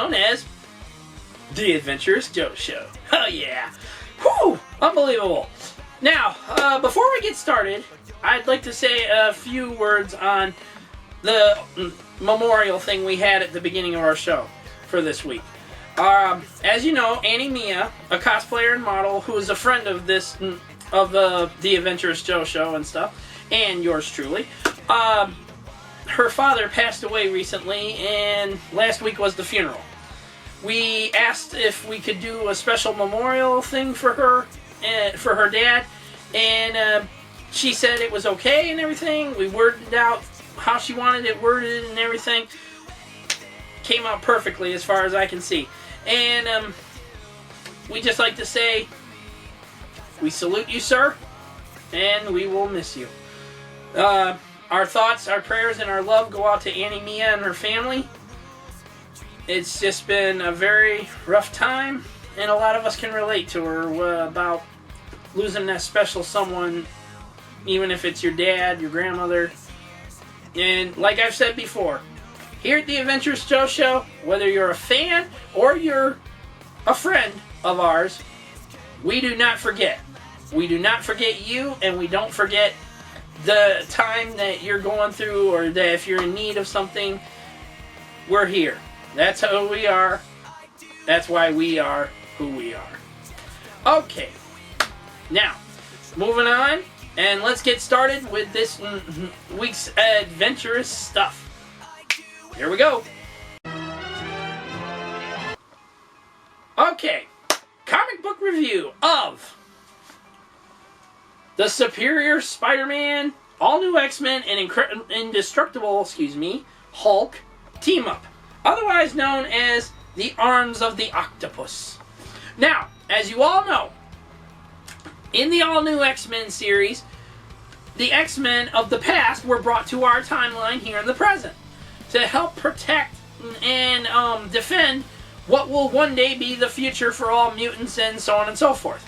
known as The Adventurous Joe Show. Oh yeah! Whew! Unbelievable! Now, before we get started, I'd like to say a few words on the memorial thing we had at the beginning of our show for this week. As you know, Annie Mia, a cosplayer and model who is a friend of this, of the Adventurous Joe Show and stuff, and yours truly, her father passed away recently, and last week was the funeral. We asked if we could do a special memorial thing for her, for her dad, and she said it was okay and everything. We worded out how she wanted it worded and everything. Came out perfectly as far as I can see. And we just like to say, we salute you, sir, and we will miss you. Our thoughts, our prayers, and our love go out to Annie Mia and her family. It's just been a very rough time, and a lot of us can relate to her about losing that special someone, even if it's your dad, your grandmother. And like I've said before, here at the Adventurous Joe Show, whether you're a fan or you're a friend of ours, we do not forget. We do not forget you, and we don't forget the time that you're going through, or that if you're in need of something, we're here. That's who we are. That's why we are who we are. Okay. Now, moving on, and let's get started with this week's adventurous stuff. Here we go. Okay. Comic book review of the Superior Spider-Man, All New X-Men, and Indestructible, Hulk team-up, otherwise known as the Arms of the Octopus. Now, as you all know, in the All New X-Men series, the X-Men of the past were brought to our timeline here in the present to help protect and defend what will one day be the future for all mutants and so on and so forth.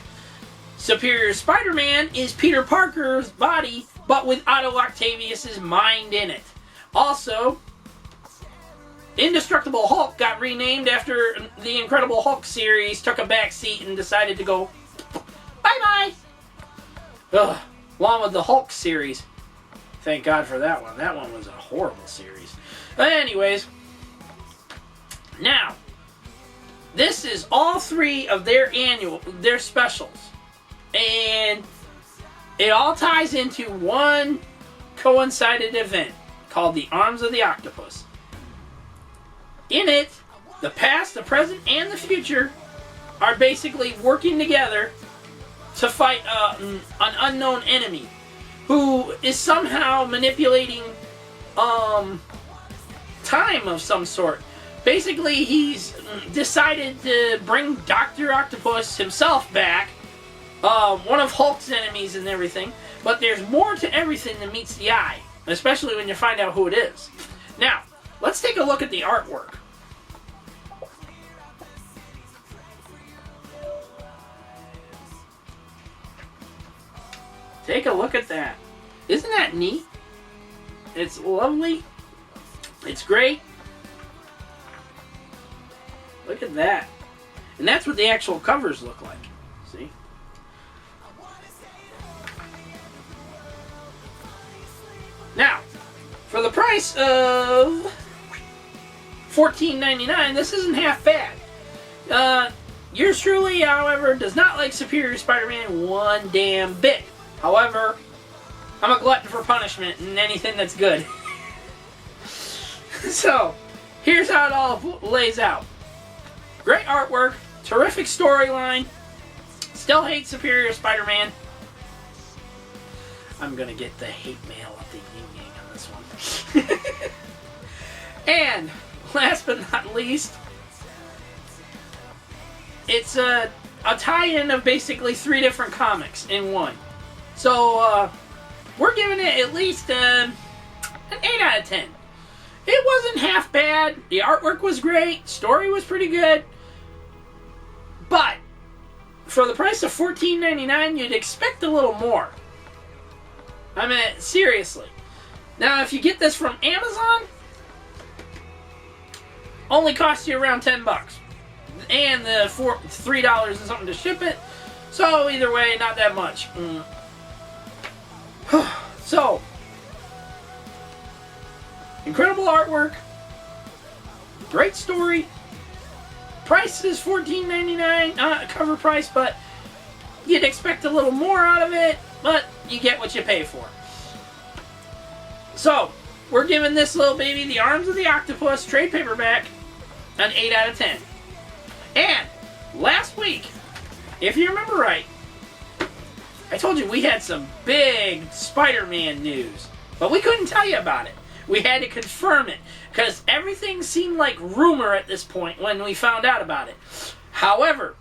Superior Spider-Man is Peter Parker's body, but with Otto Octavius' mind in it. Also, Indestructible Hulk got renamed after the Incredible Hulk series took a back seat and decided to go bye-bye. Along with the Hulk series. Thank God for that one. That one was a horrible series. But anyways, now, this is all three of their specials. And it all ties into one coincided event called the Arms of the Octopus. In it, the past, the present, and the future are basically working together to fight an unknown enemy who is somehow manipulating time of some sort. Basically, he's decided to bring Dr. Octopus himself back, one of Hulk's enemies and everything, but there's more to everything than meets the eye, especially when you find out who it is. Now, let's take a look at the artwork. Take a look at that. Isn't that neat? It's lovely. It's great. Look at that. And that's what the actual covers look like. See? Now, for the price of $14.99, this isn't half bad. Yours truly, however, does not like Superior Spider-Man one damn bit. However, I'm a glutton for punishment and anything that's good. So, here's how it all lays out. Great artwork, terrific storyline, still hate Superior Spider-Man. I'm gonna get the hate mail of the yin-yang on this one. And, last but not least, it's a tie-in of basically 3 different comics in one. So, we're giving it at least an 8 out of 10. It wasn't half bad. The artwork was great. Story was pretty good. But, for the price of $14.99, you'd expect a little more. I mean, seriously. Now, if you get this from Amazon, only costs you around $10. And the $3 and something to ship it. So either way, not that much. So, incredible artwork, great story. Price is $14.99 cover price, but you'd expect a little more out of it, but you get what you pay for. So, we're giving this little baby, The Arms of the Octopus, trade paperback, an 8 out of 10. And last week, if you remember right, I told you we had some big Spider-Man news, but we couldn't tell you about it. We had to confirm it, because everything seemed like rumor at this point when we found out about it. However,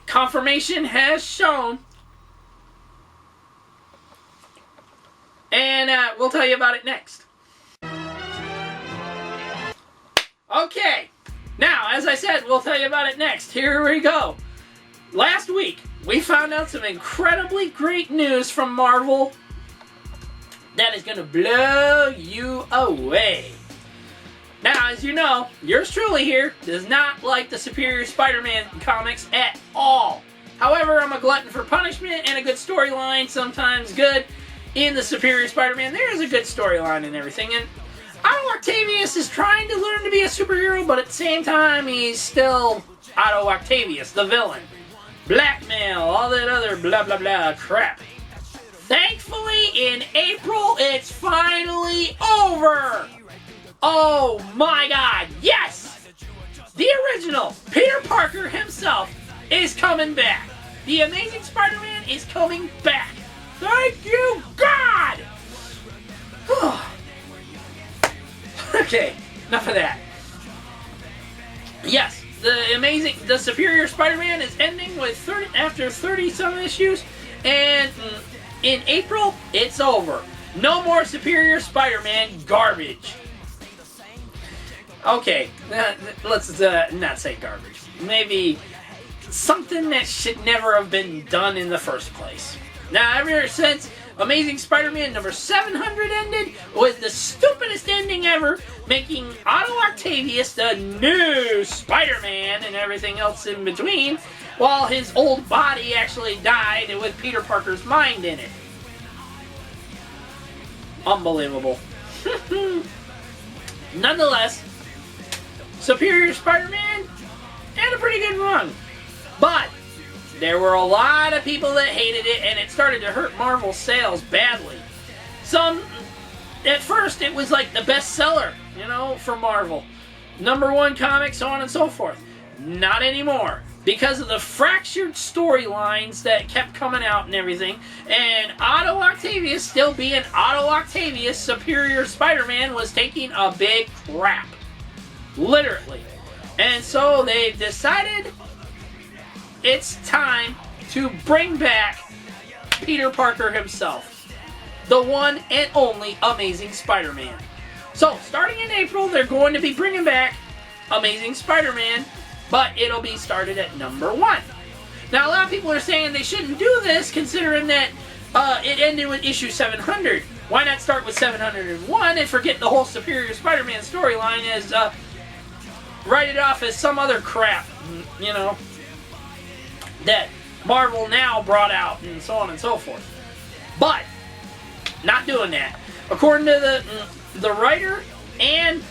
confirmation has shown, and we'll tell you about it next. Okay, now, as I said, we'll tell you about it next. Here we go. Last week, we found out some incredibly great news from Marvel that is going to blow you away. Now, as you know, yours truly here does not like the Superior Spider-Man comics at all. However, I'm a glutton for punishment and a good storyline, sometimes good, in the Superior Spider-Man. There is a good storyline and everything, and Otto Octavius is trying to learn to be a superhero, but at the same time, he's still Otto Octavius, the villain. Blackmail, all that other blah blah blah crap. Thankfully, in April, it's finally over! Oh my god, yes! The original Peter Parker himself is coming back. The Amazing Spider-Man is coming back. Thank you, God! Okay, enough of that. Yes, the Superior Spider-Man is ending with after 30-some issues, and in April, it's over. No more Superior Spider-Man garbage. Okay, let's not say garbage. Maybe something that should never have been done in the first place. Now, ever since Amazing Spider-Man number 700 ended, was the stupidest ending ever, making Otto Octavius the new Spider-Man and everything else in between, while his old body actually died with Peter Parker's mind in it. Unbelievable. Nonetheless, Superior Spider-Man had a pretty good run. But there were a lot of people that hated it, and it started to hurt Marvel's sales badly. At first, it was like the bestseller, for Marvel. #1 comic, so on and so forth. Not anymore. Because of the fractured storylines that kept coming out and everything, and Otto Octavius still being Otto Octavius, Superior Spider-Man was taking a big crap. Literally. And so they decided it's time to bring back Peter Parker himself. The one and only Amazing Spider-Man. So, starting in April, they're going to be bringing back Amazing Spider-Man, but it'll be started at #1. Now, a lot of people are saying they shouldn't do this, considering that it ended with issue 700. Why not start with 701 and forget the whole Superior Spider-Man storyline as, write it off as some other crap, that Marvel now brought out, and so on and so forth. But, not doing that. According to the writer and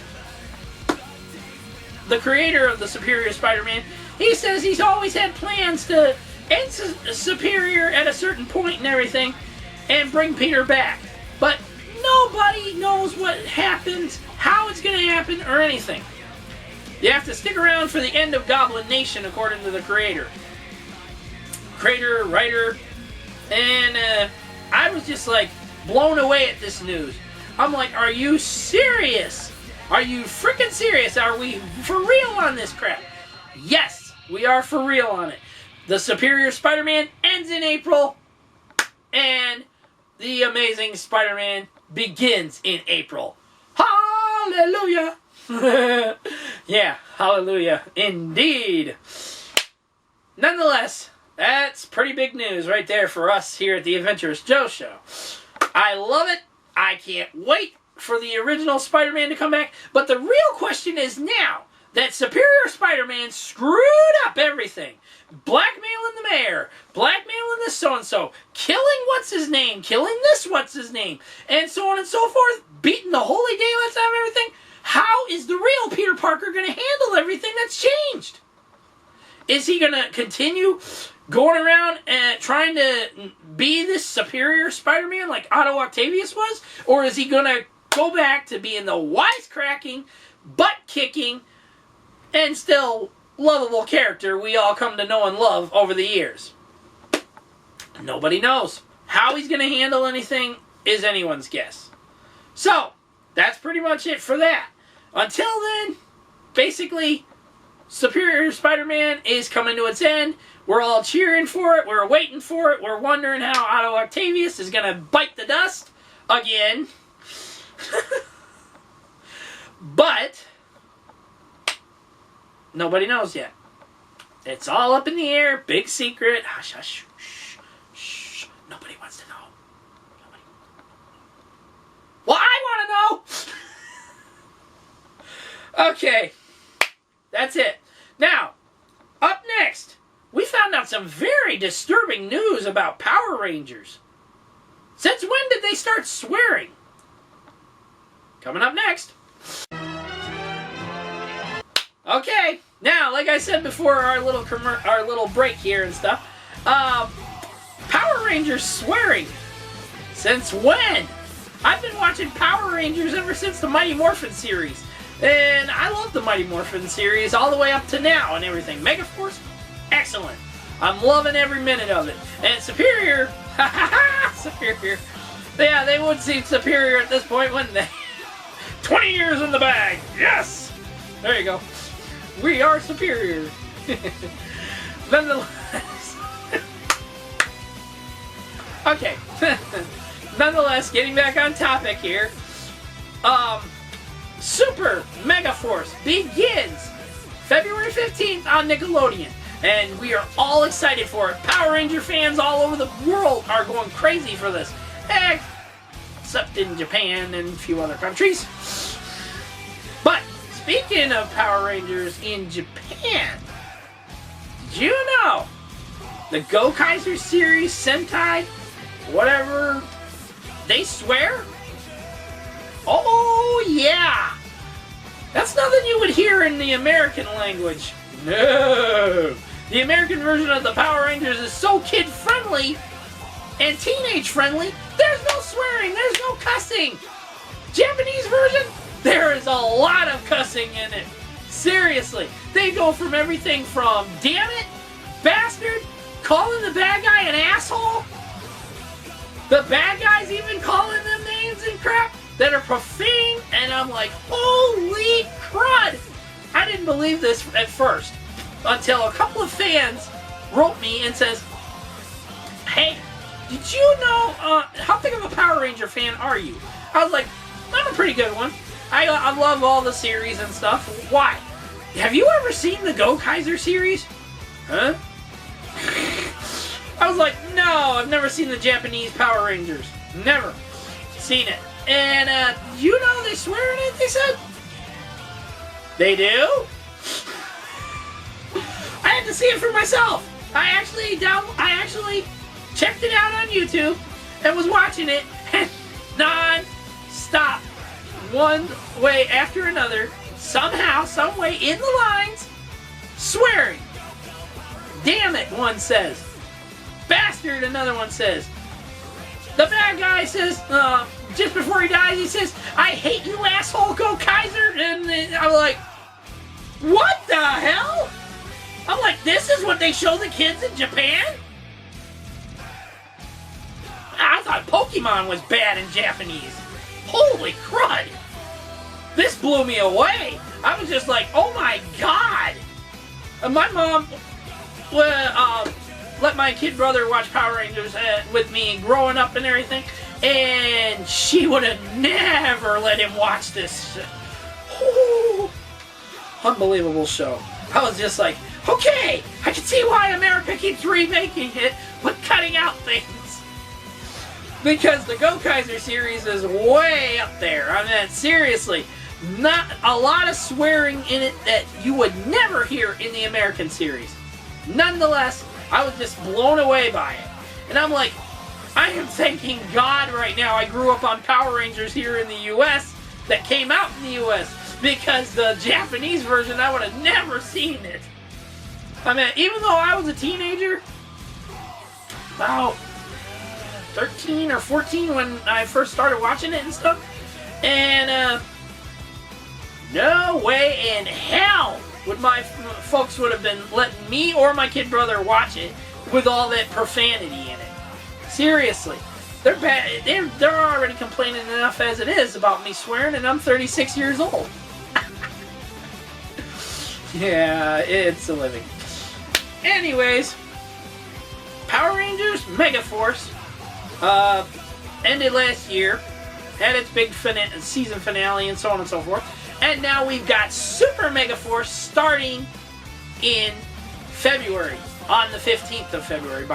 the creator of the Superior Spider-Man, he says he's always had plans to end Superior at a certain point and everything, and bring Peter back. But nobody knows what happens, how it's going to happen, or anything. You have to stick around for the end of Goblin Nation, according to the creator. Creator, writer, and I was just like blown away at this news. I'm like, are you serious? Are you freaking serious? Are we for real on this crap? Yes, we are for real on it. The Superior Spider-Man ends in April, and the Amazing Spider-Man begins in April. Hallelujah! Yeah, hallelujah, indeed. Nonetheless, that's pretty big news right there for us here at the Adventurous Joe Show. I love it. I can't wait for the original Spider-Man to come back. But the real question is now, that Superior Spider-Man screwed up everything. Blackmailing the mayor, blackmailing this so-and-so, killing what's-his-name, killing this what's-his-name, and so on and so forth, beating the holy daylights out of everything. How is the real Peter Parker going to handle everything that's changed? Is he going to continue going around and trying to be this superior Spider-Man like Otto Octavius was? Or is he going to go back to being the wisecracking, butt-kicking, and still lovable character we all come to know and love over the years? Nobody knows. How he's going to handle anything is anyone's guess. So, that's pretty much it for that. Until then, basically, Superior Spider-Man is coming to its end. We're all cheering for it. We're waiting for it. We're wondering how Otto Octavius is going to bite the dust again. But nobody knows yet. It's all up in the air. Big secret. Hush, hush, shh, shh. Nobody wants to know. Nobody. Well, I want to know. Okay. That's it. Now, up next, we found out some very disturbing news about Power Rangers. Since when did they start swearing? Coming up next. Okay, now, like I said before, our little break here and stuff, Power Rangers swearing. Since when? I've been watching Power Rangers ever since the Mighty Morphin series. And I love the Mighty Morphin series all the way up to now and everything. Megaforce, excellent. I'm loving every minute of it. And Superior, Superior. Yeah, they would seem superior at this point, wouldn't they? 20 years in the bag. Yes! There you go. We are superior. Nonetheless. Okay. Nonetheless, getting back on topic here. Super Megaforce begins February 15th on Nickelodeon. And we are all excited for it. Power Ranger fans all over the world are going crazy for this. Except in Japan and a few other countries. But speaking of Power Rangers in Japan, did you know the Go Kaiser series, Sentai, whatever, they swear? Oh yeah! That's nothing you would hear in the American language. No! The American version of the Power Rangers is so kid-friendly and teenage-friendly, there's no swearing, there's no cussing. Japanese version, there is a lot of cussing in it. Seriously. They go from everything from damn it, bastard, calling the bad guy an asshole. The bad guys even calling them names and crap that are profane, and I'm like, holy crud! I didn't believe this at first until a couple of fans wrote me and says, hey, did you know, how big of a Power Ranger fan are you? I was like, I'm a pretty good one. I love all the series and stuff. Why? Have you ever seen the Go Kaiser series? Huh? I was like, no, I've never seen the Japanese Power Rangers. Never seen it. And, you know they swear in it, they said? They do? I had to see it for myself. I actually checked it out on YouTube and was watching it non-stop. One way after another, somehow, some way, in the lines, swearing. Damn it, one says. Bastard, another one says. The bad guy says, just before he dies, he says, I hate you, asshole, Go Kaiser. And I'm like, what the hell? I'm like, this is what they show the kids in Japan? I thought Pokemon was bad in Japanese. Holy crud. This blew me away. I was just like, oh my god. My mom let my kid brother watch Power Rangers with me growing up and everything, and she would have never let him watch this. Ooh, unbelievable show. I was just like, okay, I can see why America keeps remaking it, but cutting out things. Because the Go Kaiser series is way up there. I mean, seriously. Not a lot of swearing in it that you would never hear in the American series. Nonetheless, I was just blown away by it. And I'm like, I am thanking God right now I grew up on Power Rangers here in the U.S. that came out in the U.S. because the Japanese version, I would have never seen it. I mean, even though I was a teenager, about 13 or 14 when I first started watching it and stuff, and no way in hell would my folks would have been letting me or my kid brother watch it with all that profanity in it. Seriously. They're bad. They're already complaining enough as it is about me swearing, and I'm 36 years old. Yeah, it's a living. Anyways, Power Rangers Megaforce ended last year, had its big season finale, and so on and so forth. And now we've got Super Megaforce starting in February, on the 15th of February,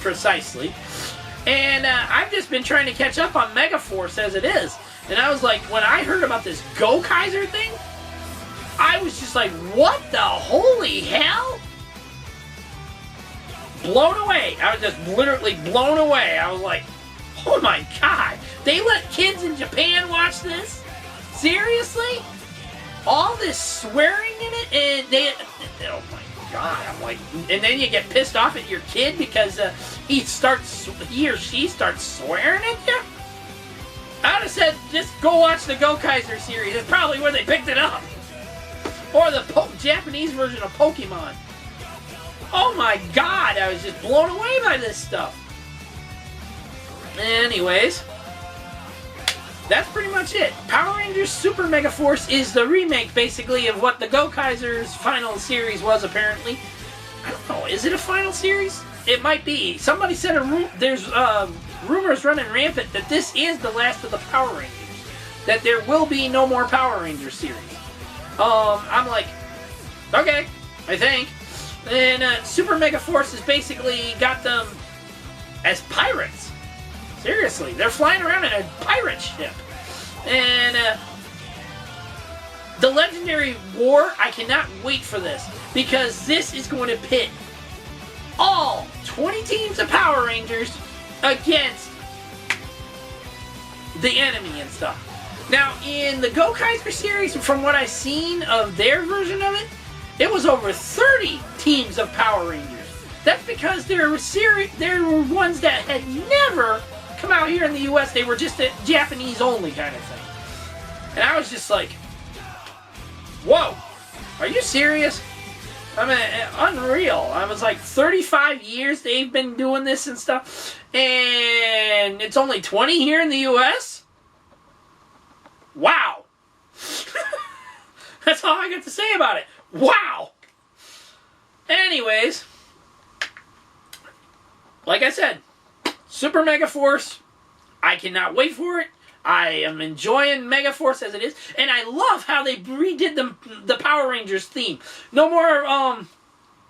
precisely. And I've just been trying to catch up on Megaforce as it is. And I was like, when I heard about this Go Kaiser thing, I was just like, what the holy hell? Blown away. I was just literally blown away. I was like, oh my God. They let kids in Japan watch this? Seriously? All this swearing in it? And they, oh my God. I'm like, and then you get pissed off at your kid because he or she starts swearing at you? I would have said, just go watch the Go Kaiser series. It's probably where they picked it up. Or the Japanese version of Pokemon. Oh my God, I was just blown away by this stuff. Anyways, that's pretty much it. Power Rangers Super Megaforce is the remake, basically, of what the Go Kaiser's final series was, apparently. I don't know, is it a final series? It might be. Somebody said there's rumors running rampant that this is the last of the Power Rangers. That there will be no more Power Rangers series. I'm like, okay, I think. And Super Megaforce has basically got them as pirates. Seriously, they're flying around in a pirate ship. And the Legendary War, I cannot wait for this. Because this is going to pit all 20 teams of Power Rangers against the enemy and stuff. Now, in the Go Kaiser series, from what I've seen of their version of it, it was over 30 teams of Power Rangers. That's because there were ones that had never come out here in the U.S. They were just a Japanese-only kind of thing. And I was just like, whoa, are you serious? I mean, unreal. I was like, 35 years they've been doing this and stuff, and it's only 20 here in the U.S.? Wow. That's all I got to say about it. Wow. Anyways, like I said, Super Megaforce, I cannot wait for it. I am enjoying Megaforce as it is, and I love how they redid the Power Rangers theme. No more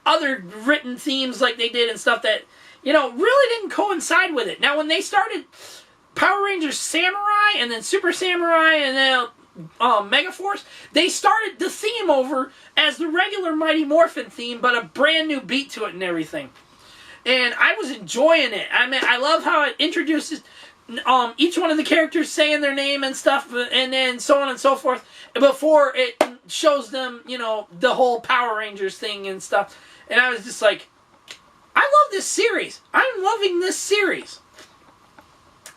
other written themes like they did and stuff that, really didn't coincide with it. Now, when they started Power Rangers Samurai and then Super Samurai and then Megaforce, they started the theme over as the regular Mighty Morphin theme, but a brand new beat to it and everything. And I was enjoying it. I mean, I love how it introduces each one of the characters saying their name and stuff, and then so on and so forth, before it shows them, the whole Power Rangers thing and stuff. And I was just like, I love this series. I'm loving this series.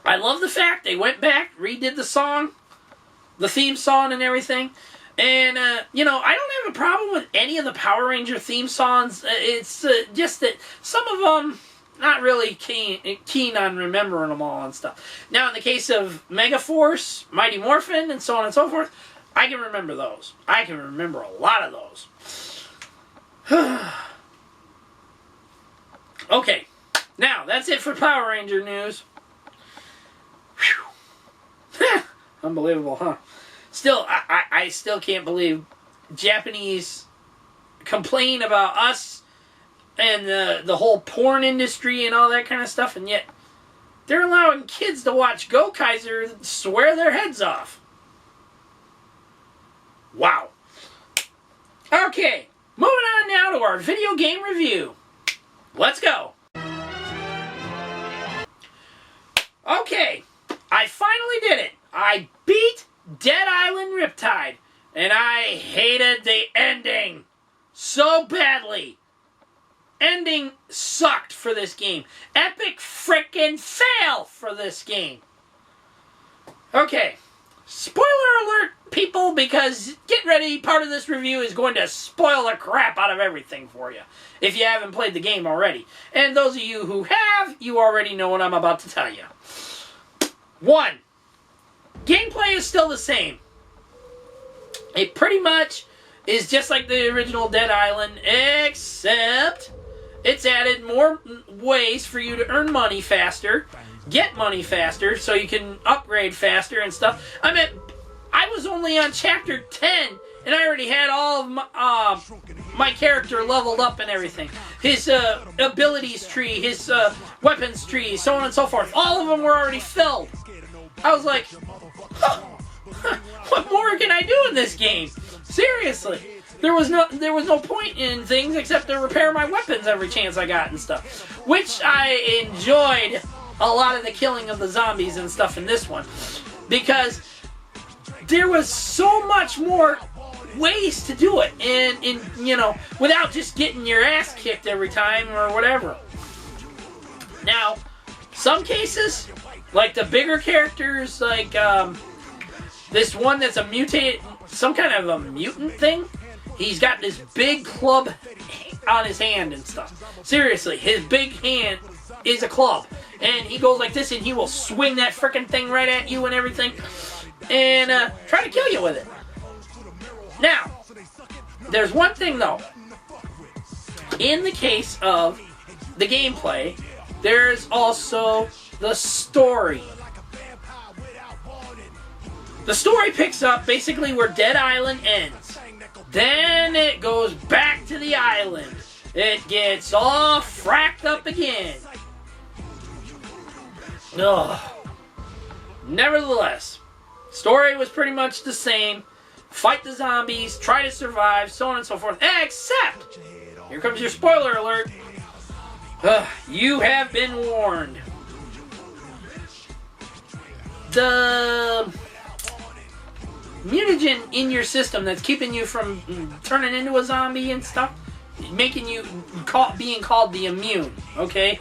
I love the fact they went back, redid the song, the theme song and everything. And, I don't have a problem with any of the Power Ranger theme songs. It's just that some of them, not really keen on remembering them all and stuff. Now, in the case of Megaforce, Mighty Morphin, and so on and so forth, I can remember those. I can remember a lot of those. Okay, now, that's it for Power Ranger news. Whew. Unbelievable, huh? Still, I still can't believe Japanese complain about us and the whole porn industry and all that kind of stuff, and yet they're allowing kids to watch Go Kaiser swear their heads off. Wow. Okay, moving on now to our video game review. Let's go. Okay, I finally did it. I beat Dead Island Riptide, and I hated the ending so badly. Ending sucked for this game. Epic frickin' fail for this game. Okay, spoiler alert, people, because get ready, part of this review is going to spoil the crap out of everything for you, if you haven't played the game already. And those of you who have, you already know what I'm about to tell you. 1. Gameplay is still the same. It pretty much is just like the original Dead Island, except it's added more ways for you to earn money faster, get money faster, so you can upgrade faster and stuff. I mean, I was only on chapter 10, and I already had all of my character leveled up and everything. His abilities tree, his weapons tree, so on and so forth. All of them were already filled. I was like, huh, what more can I do in this game? Seriously. There was no point in things except to repair my weapons every chance I got and stuff. Which I enjoyed a lot of the killing of the zombies and stuff in this one. Because there was so much more ways to do it. And you know, without just getting your ass kicked every time or whatever. Now, some cases, like the bigger characters, like this one that's a mutated, some kind of a mutant thing. He's got this big club on his hand and stuff. Seriously, his big hand is a club. And he goes like this and he will swing that frickin' thing right at you and everything. And try to kill you with it. Now, there's one thing though. In the case of the gameplay, there's also the story. The story picks up basically where Dead Island ends. Then it goes back to the island. It gets all fracked up again. Ugh. Nevertheless, story was pretty much the same. Fight the zombies, try to survive, so on and so forth. Except, here comes your spoiler alert. You have been warned. The mutagen in your system that's keeping you from turning into a zombie and stuff, making you being called the immune, okay?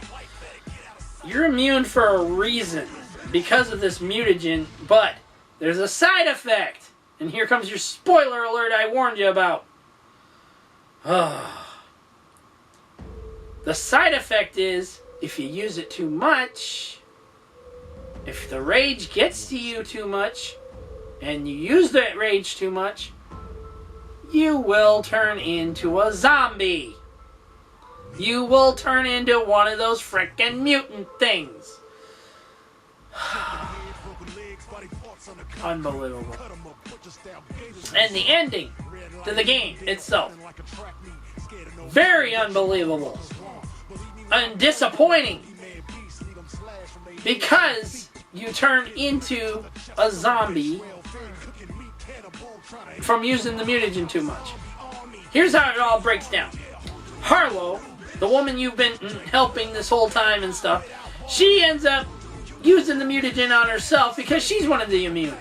You're immune for a reason because of this mutagen, but there's a side effect. And here comes your spoiler alert I warned you about. The side effect is, if you use it too much, if the rage gets to you too much, and you use that rage too much, you will turn into a zombie. You will turn into one of those frickin' mutant things. Unbelievable. And the ending to the game itself, very unbelievable. And disappointing. Because you turn into a zombie from using the mutagen too much. Here's how it all breaks down. Harlow, the woman you've been helping this whole time and stuff, she ends up using the mutagen on herself because she's one of the immune.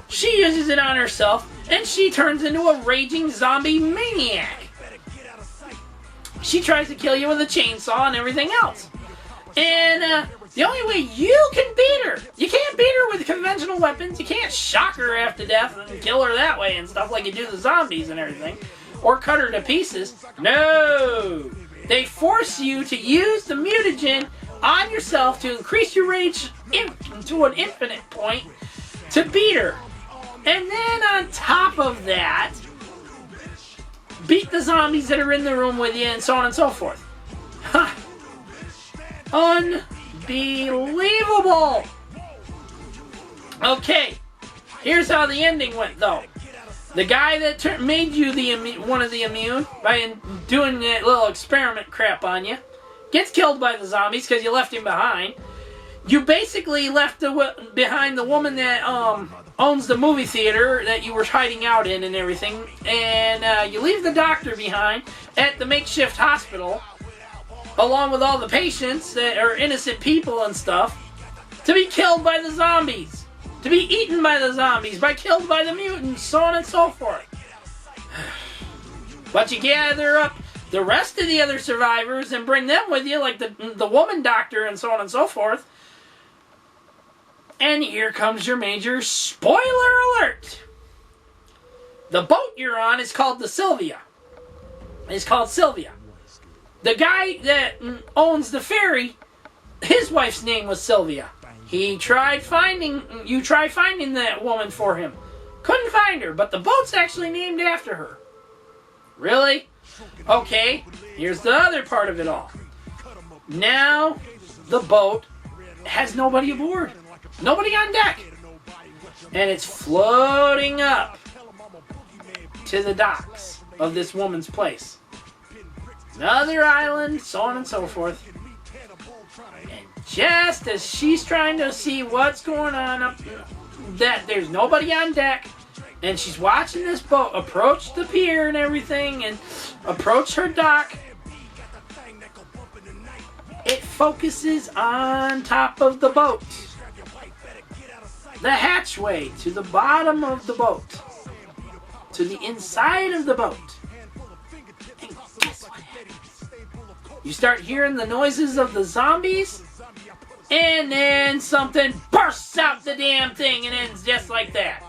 She uses it on herself and she turns into a raging zombie maniac. She tries to kill you with a chainsaw and everything else. And the only way you can beat her, you can't beat her with conventional weapons. You can't shock her half to death and kill her that way and stuff like you do the zombies and everything. Or cut her to pieces. No! They force you to use the mutagen on yourself to increase your rage to an infinite point to beat her. And then on top of that, beat the zombies that are in the room with you and so on and so forth. Ha! Unbelievable! Okay, here's how the ending went though. The guy that made you one of the immune by doing that little experiment crap on you gets killed by the zombies because you left him behind. You basically left behind the woman that owns the movie theater that you were hiding out in and everything, and you leave the doctor behind at the makeshift hospital, along with all the patients that are innocent people and stuff, to be killed by the zombies, to be eaten by the zombies, killed by the mutants, so on and so forth. But you gather up the rest of the other survivors and bring them with you, like the woman doctor and so on and so forth. And here comes your major spoiler alert. The boat you're on is called the Sylvia. It's called Sylvia. The guy that owns the ferry, his wife's name was Sylvia. You tried finding that woman for him. Couldn't find her, but the boat's actually named after her. Really? Okay, here's the other part of it all. Now, the boat has nobody aboard. Nobody on deck. And it's floating up to the docks of this woman's place. Another island, so on and so forth. And just as she's trying to see what's going on up that there's nobody on deck, and she's watching this boat approach the pier and everything, and approach her dock, it focuses on top of the boat. The hatchway to the bottom of the boat. To the inside of the boat. And guess what happens? You start hearing the noises of the zombies, and then something bursts out the damn thing and ends just like that.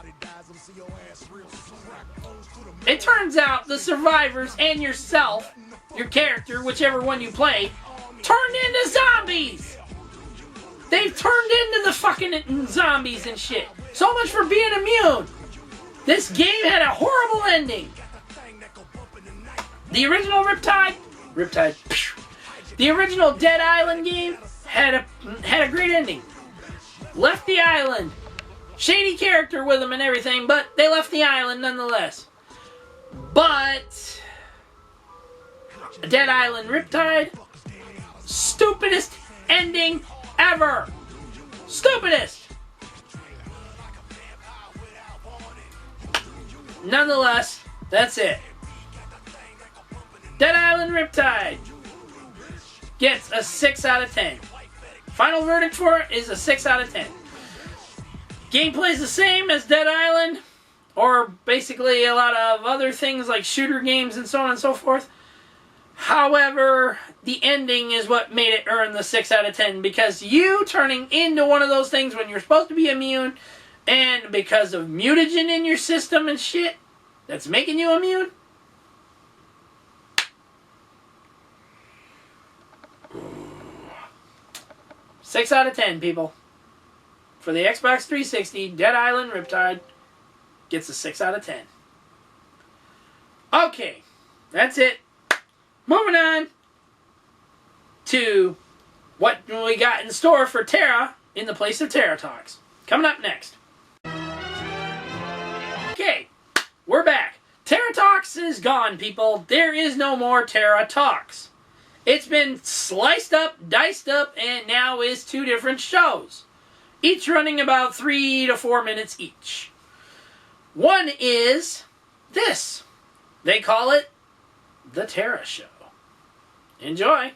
It turns out the survivors and yourself, your character, whichever one you play, turned into zombies! They've turned into the fucking zombies and shit. So much for being immune. This game had a horrible ending. The original Riptide, the original Dead Island game had a great ending. Left the island. Shady character with them and everything, but they left the island nonetheless. But Dead Island Riptide, stupidest ending ever. Stupidest. Nonetheless, that's it. Dead Island Riptide gets a 6 out of 10. Final verdict for it is a 6 out of 10. Gameplay's the same as Dead Island, or basically a lot of other things like shooter games and so on and so forth. However, the ending is what made it earn the 6 out of 10, because you turning into one of those things when you're supposed to be immune, and because of mutagen in your system and shit that's making you immune. 6 out of 10, people. For the Xbox 360, Dead Island Riptide gets a 6 out of 10. Okay, that's it. Moving on to what we got in store for Tara in the place of Tara Talks. Coming up next. Okay, we're back. Tara Talks is gone, people. There is no more Tara Talks. It's been sliced up, diced up, and now is 2 different shows. Each running about 3 to 4 minutes each. One is this. They call it The Tara Show. Enjoy.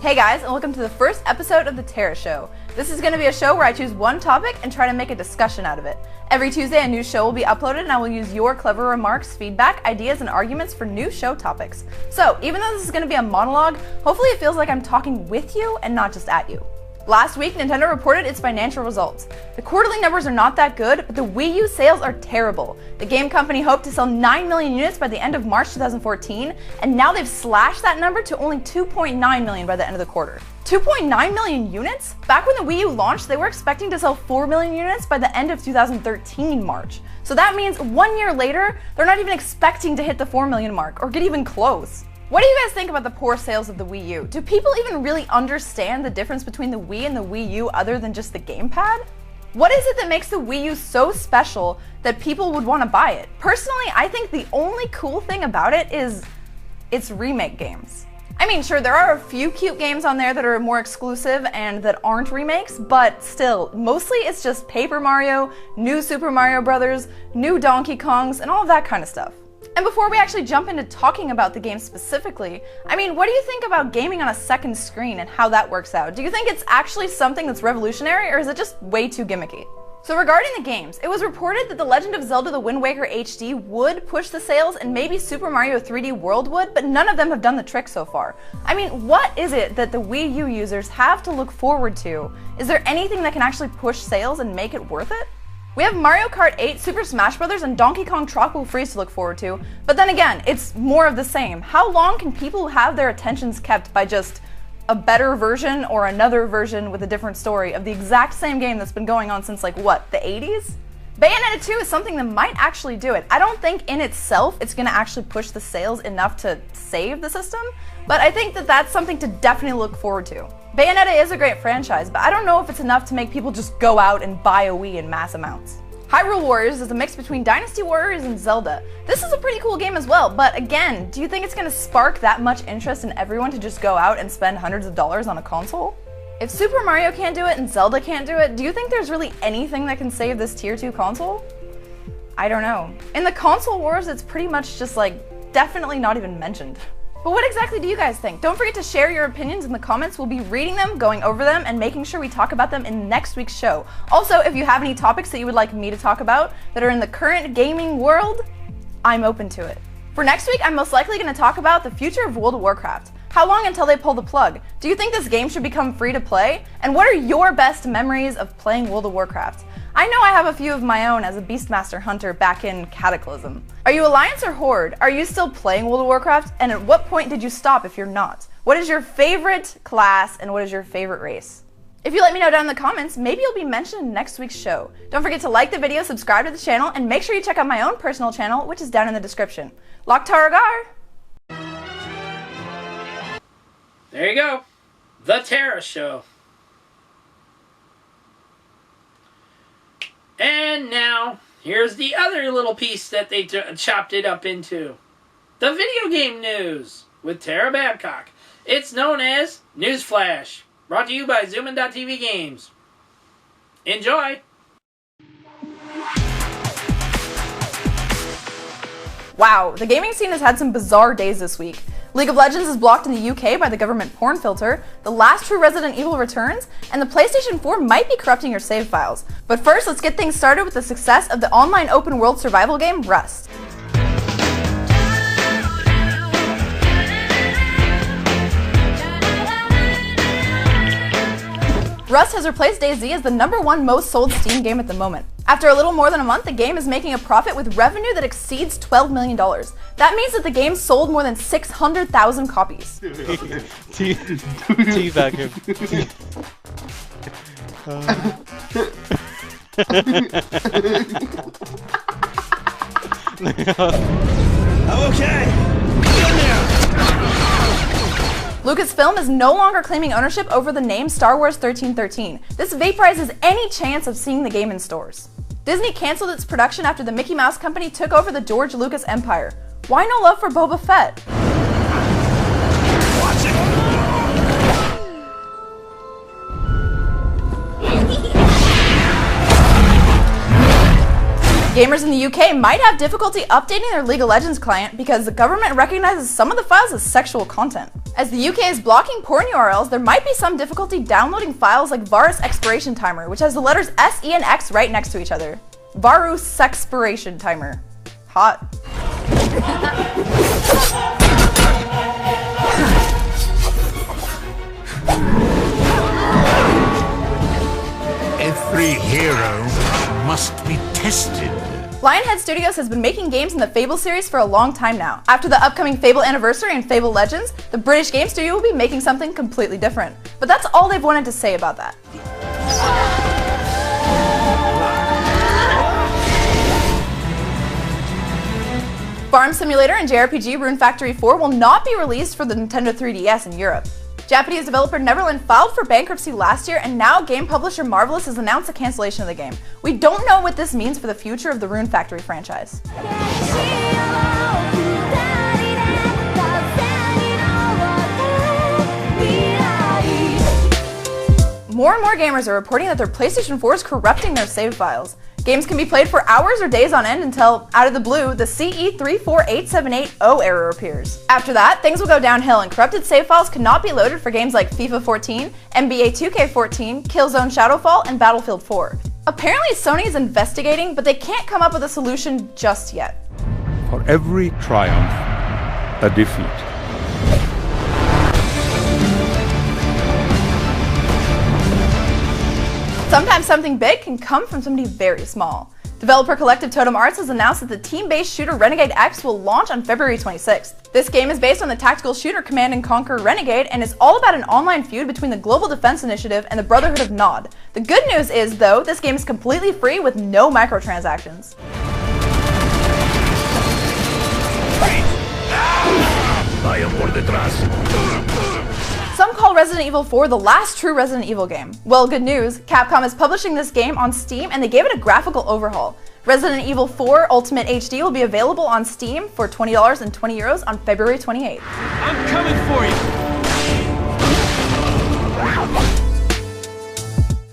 Hey guys, and welcome to the first episode of The Tara Show. This is going to be a show where I choose one topic and try to make a discussion out of it. Every Tuesday, a new show will be uploaded, and I will use your clever remarks, feedback, ideas, and arguments for new show topics. So, even though this is going to be a monologue, hopefully it feels like I'm talking with you and not just at you. Last week, Nintendo reported its financial results. The quarterly numbers are not that good, but the Wii U sales are terrible. The game company hoped to sell 9 million units by the end of March 2014, and now they've slashed that number to only 2.9 million by the end of the quarter. 2.9 million units? Back when the Wii U launched, they were expecting to sell 4 million units by the end of 2013 March. So that means 1 year later, they're not even expecting to hit the 4 million mark, or get even close. What do you guys think about the poor sales of the Wii U? Do people even really understand the difference between the Wii and the Wii U other than just the gamepad? What is it that makes the Wii U so special that people would want to buy it? Personally, I think the only cool thing about it is its remake games. I mean, sure, there are a few cute games on there that are more exclusive and that aren't remakes, but still, mostly it's just Paper Mario, new Super Mario Brothers, new Donkey Kongs, and all of that kind of stuff. And before we actually jump into talking about the game specifically, I mean, what do you think about gaming on a second screen and how that works out? Do you think it's actually something that's revolutionary, or is it just way too gimmicky? So regarding the games, it was reported that The Legend of Zelda The Wind Waker HD would push the sales and maybe Super Mario 3D World would, but none of them have done the trick so far. I mean, what is it that the Wii U users have to look forward to? Is there anything that can actually push sales and make it worth it? We have Mario Kart 8, Super Smash Bros., and Donkey Kong Tropical Freeze to look forward to, but then again, it's more of the same. How long can people have their attentions kept by just a better version or another version with a different story of the exact same game that's been going on since, like, what, the 80s? Bayonetta 2 is something that might actually do it. I don't think in itself it's going to actually push the sales enough to save the system, but I think that that's something to definitely look forward to. Bayonetta is a great franchise, but I don't know if it's enough to make people just go out and buy a Wii in mass amounts. Hyrule Warriors is a mix between Dynasty Warriors and Zelda. This is a pretty cool game as well, but again, do you think it's going to spark that much interest in everyone to just go out and spend hundreds of dollars on a console? If Super Mario can't do it and Zelda can't do it, do you think there's really anything that can save this tier 2 console? I don't know. In the console wars, it's pretty much just like, definitely not even mentioned. But what exactly do you guys think? Don't forget to share your opinions in the comments. We'll be reading them, going over them, and making sure we talk about them in next week's show. Also, if you have any topics that you would like me to talk about that are in the current gaming world, I'm open to it. For next week, I'm most likely going to talk about the future of World of Warcraft. How long until they pull the plug? Do you think this game should become free to play? And what are your best memories of playing World of Warcraft? I know I have a few of my own as a Beastmaster hunter back in Cataclysm. Are you Alliance or Horde? Are you still playing World of Warcraft? And at what point did you stop if you're not? What is your favorite class and what is your favorite race? If you let me know down in the comments, maybe you'll be mentioned in next week's show. Don't forget to like the video, subscribe to the channel, and make sure you check out my own personal channel, which is down in the description. Lock-Taragar! There you go. The Tara Show. And now, here's the other little piece that they chopped it up into. The video game news with Tara Babcock. It's known as Newsflash. Brought to you by Zoomin.TV Games. Enjoy! Wow, the gaming scene has had some bizarre days this week. League of Legends is blocked in the UK by the government porn filter, the last true Resident Evil returns, and the PlayStation 4 might be corrupting your save files. But first, let's get things started with the success of the online open world survival game, Rust. Rust has replaced DayZ as the #1 most sold Steam game at the moment. After a little more than a month, the game is making a profit with revenue that exceeds $12 million. That means that the game sold more than 600,000 copies. Teabag him. I'm okay. Get there. Lucasfilm is no longer claiming ownership over the name Star Wars 1313. This vaporizes any chance of seeing the game in stores. Disney canceled its production after the Mickey Mouse Company took over the George Lucas empire. Why no love for Boba Fett? Watch it. Gamers in the UK might have difficulty updating their League of Legends client because the government recognizes some of the files as sexual content. As the UK is blocking porn URLs, there might be some difficulty downloading files like Varus Expiration Timer, which has the letters S, E, and X right next to each other. Varus Expiration Timer. Hot. Every hero must be tested. Lionhead Studios has been making games in the Fable series for a long time now. After the upcoming Fable Anniversary and Fable Legends, the British game studio will be making something completely different. But that's all they've wanted to say about that. Farm Simulator and JRPG Rune Factory 4 will not be released for the Nintendo 3DS in Europe. Japanese developer Neverland filed for bankruptcy last year, and now game publisher Marvelous has announced a cancellation of the game. We don't know what this means for the future of the Rune Factory franchise. More and more gamers are reporting that their PlayStation 4 is corrupting their save files. Games can be played for hours or days on end until, out of the blue, the CE348780 error appears. After that, things will go downhill and corrupted save files cannot be loaded for games like FIFA 14, NBA 2K14, Killzone Shadowfall, and Battlefield 4. Apparently Sony is investigating, but they can't come up with a solution just yet. For every triumph, a defeat. Sometimes something big can come from somebody very small. Developer Collective Totem Arts has announced that the team-based shooter Renegade X will launch on February 26th. This game is based on the tactical shooter Command & Conquer Renegade and is all about an online feud between the Global Defense Initiative and the Brotherhood of Nod. The good news is, though, this game is completely free with no microtransactions. Vayan por detrás. Some call Resident Evil 4 the last true Resident Evil game. Well, good news, Capcom is publishing this game on Steam and they gave it a graphical overhaul. Resident Evil 4 Ultimate HD will be available on Steam for $20 and €20 on February 28th. I'm coming for you!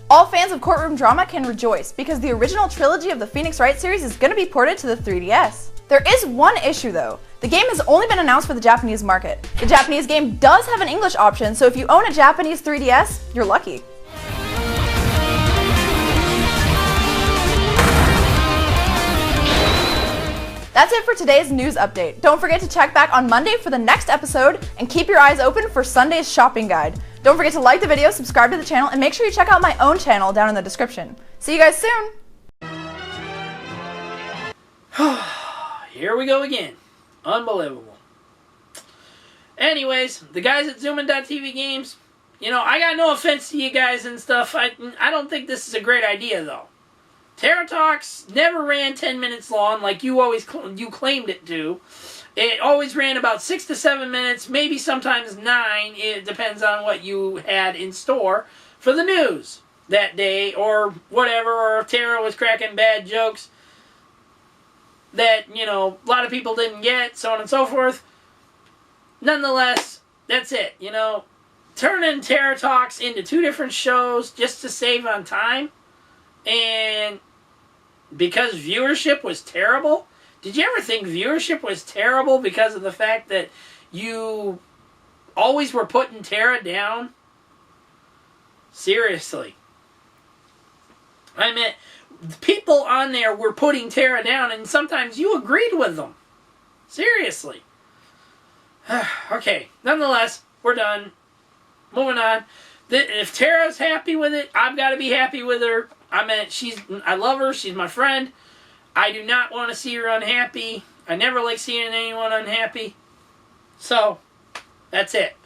All fans of courtroom drama can rejoice because the original trilogy of the Phoenix Wright series is going to be ported to the 3DS. There is one issue though. The game has only been announced for the Japanese market. The Japanese game does have an English option, so if you own a Japanese 3DS, you're lucky. That's it for today's news update. Don't forget to check back on Monday for the next episode and keep your eyes open for Sunday's shopping guide. Don't forget to like the video, subscribe to the channel, and make sure you check out my own channel down in the description. See you guys soon! Here we go again. Unbelievable. Anyways, the guys at Zoomin.TV Games, you know, I got no offense to you guys and stuff. I don't think this is a great idea, though. Terra Talks never ran 10 minutes long like you claimed it to. It always ran about 6 to 7 minutes, maybe sometimes 9. It depends on what you had in store for the news that day or whatever, or if Terra was cracking bad jokes that, you know, a lot of people didn't get, so on and so forth. Nonetheless, that's it, you know. Turning Terra Talks into 2 different shows just to save on time. And because viewership was terrible. Did you ever think viewership was terrible because of the fact that you always were putting Terra down? Seriously. I mean, people on there were putting Terra down, and sometimes you agreed with them. Seriously. Okay, nonetheless, we're done. Moving on. If Terra's happy with it, I've got to be happy with her. I mean, I love her. She's my friend. I do not want to see her unhappy. I never like seeing anyone unhappy. So, that's it.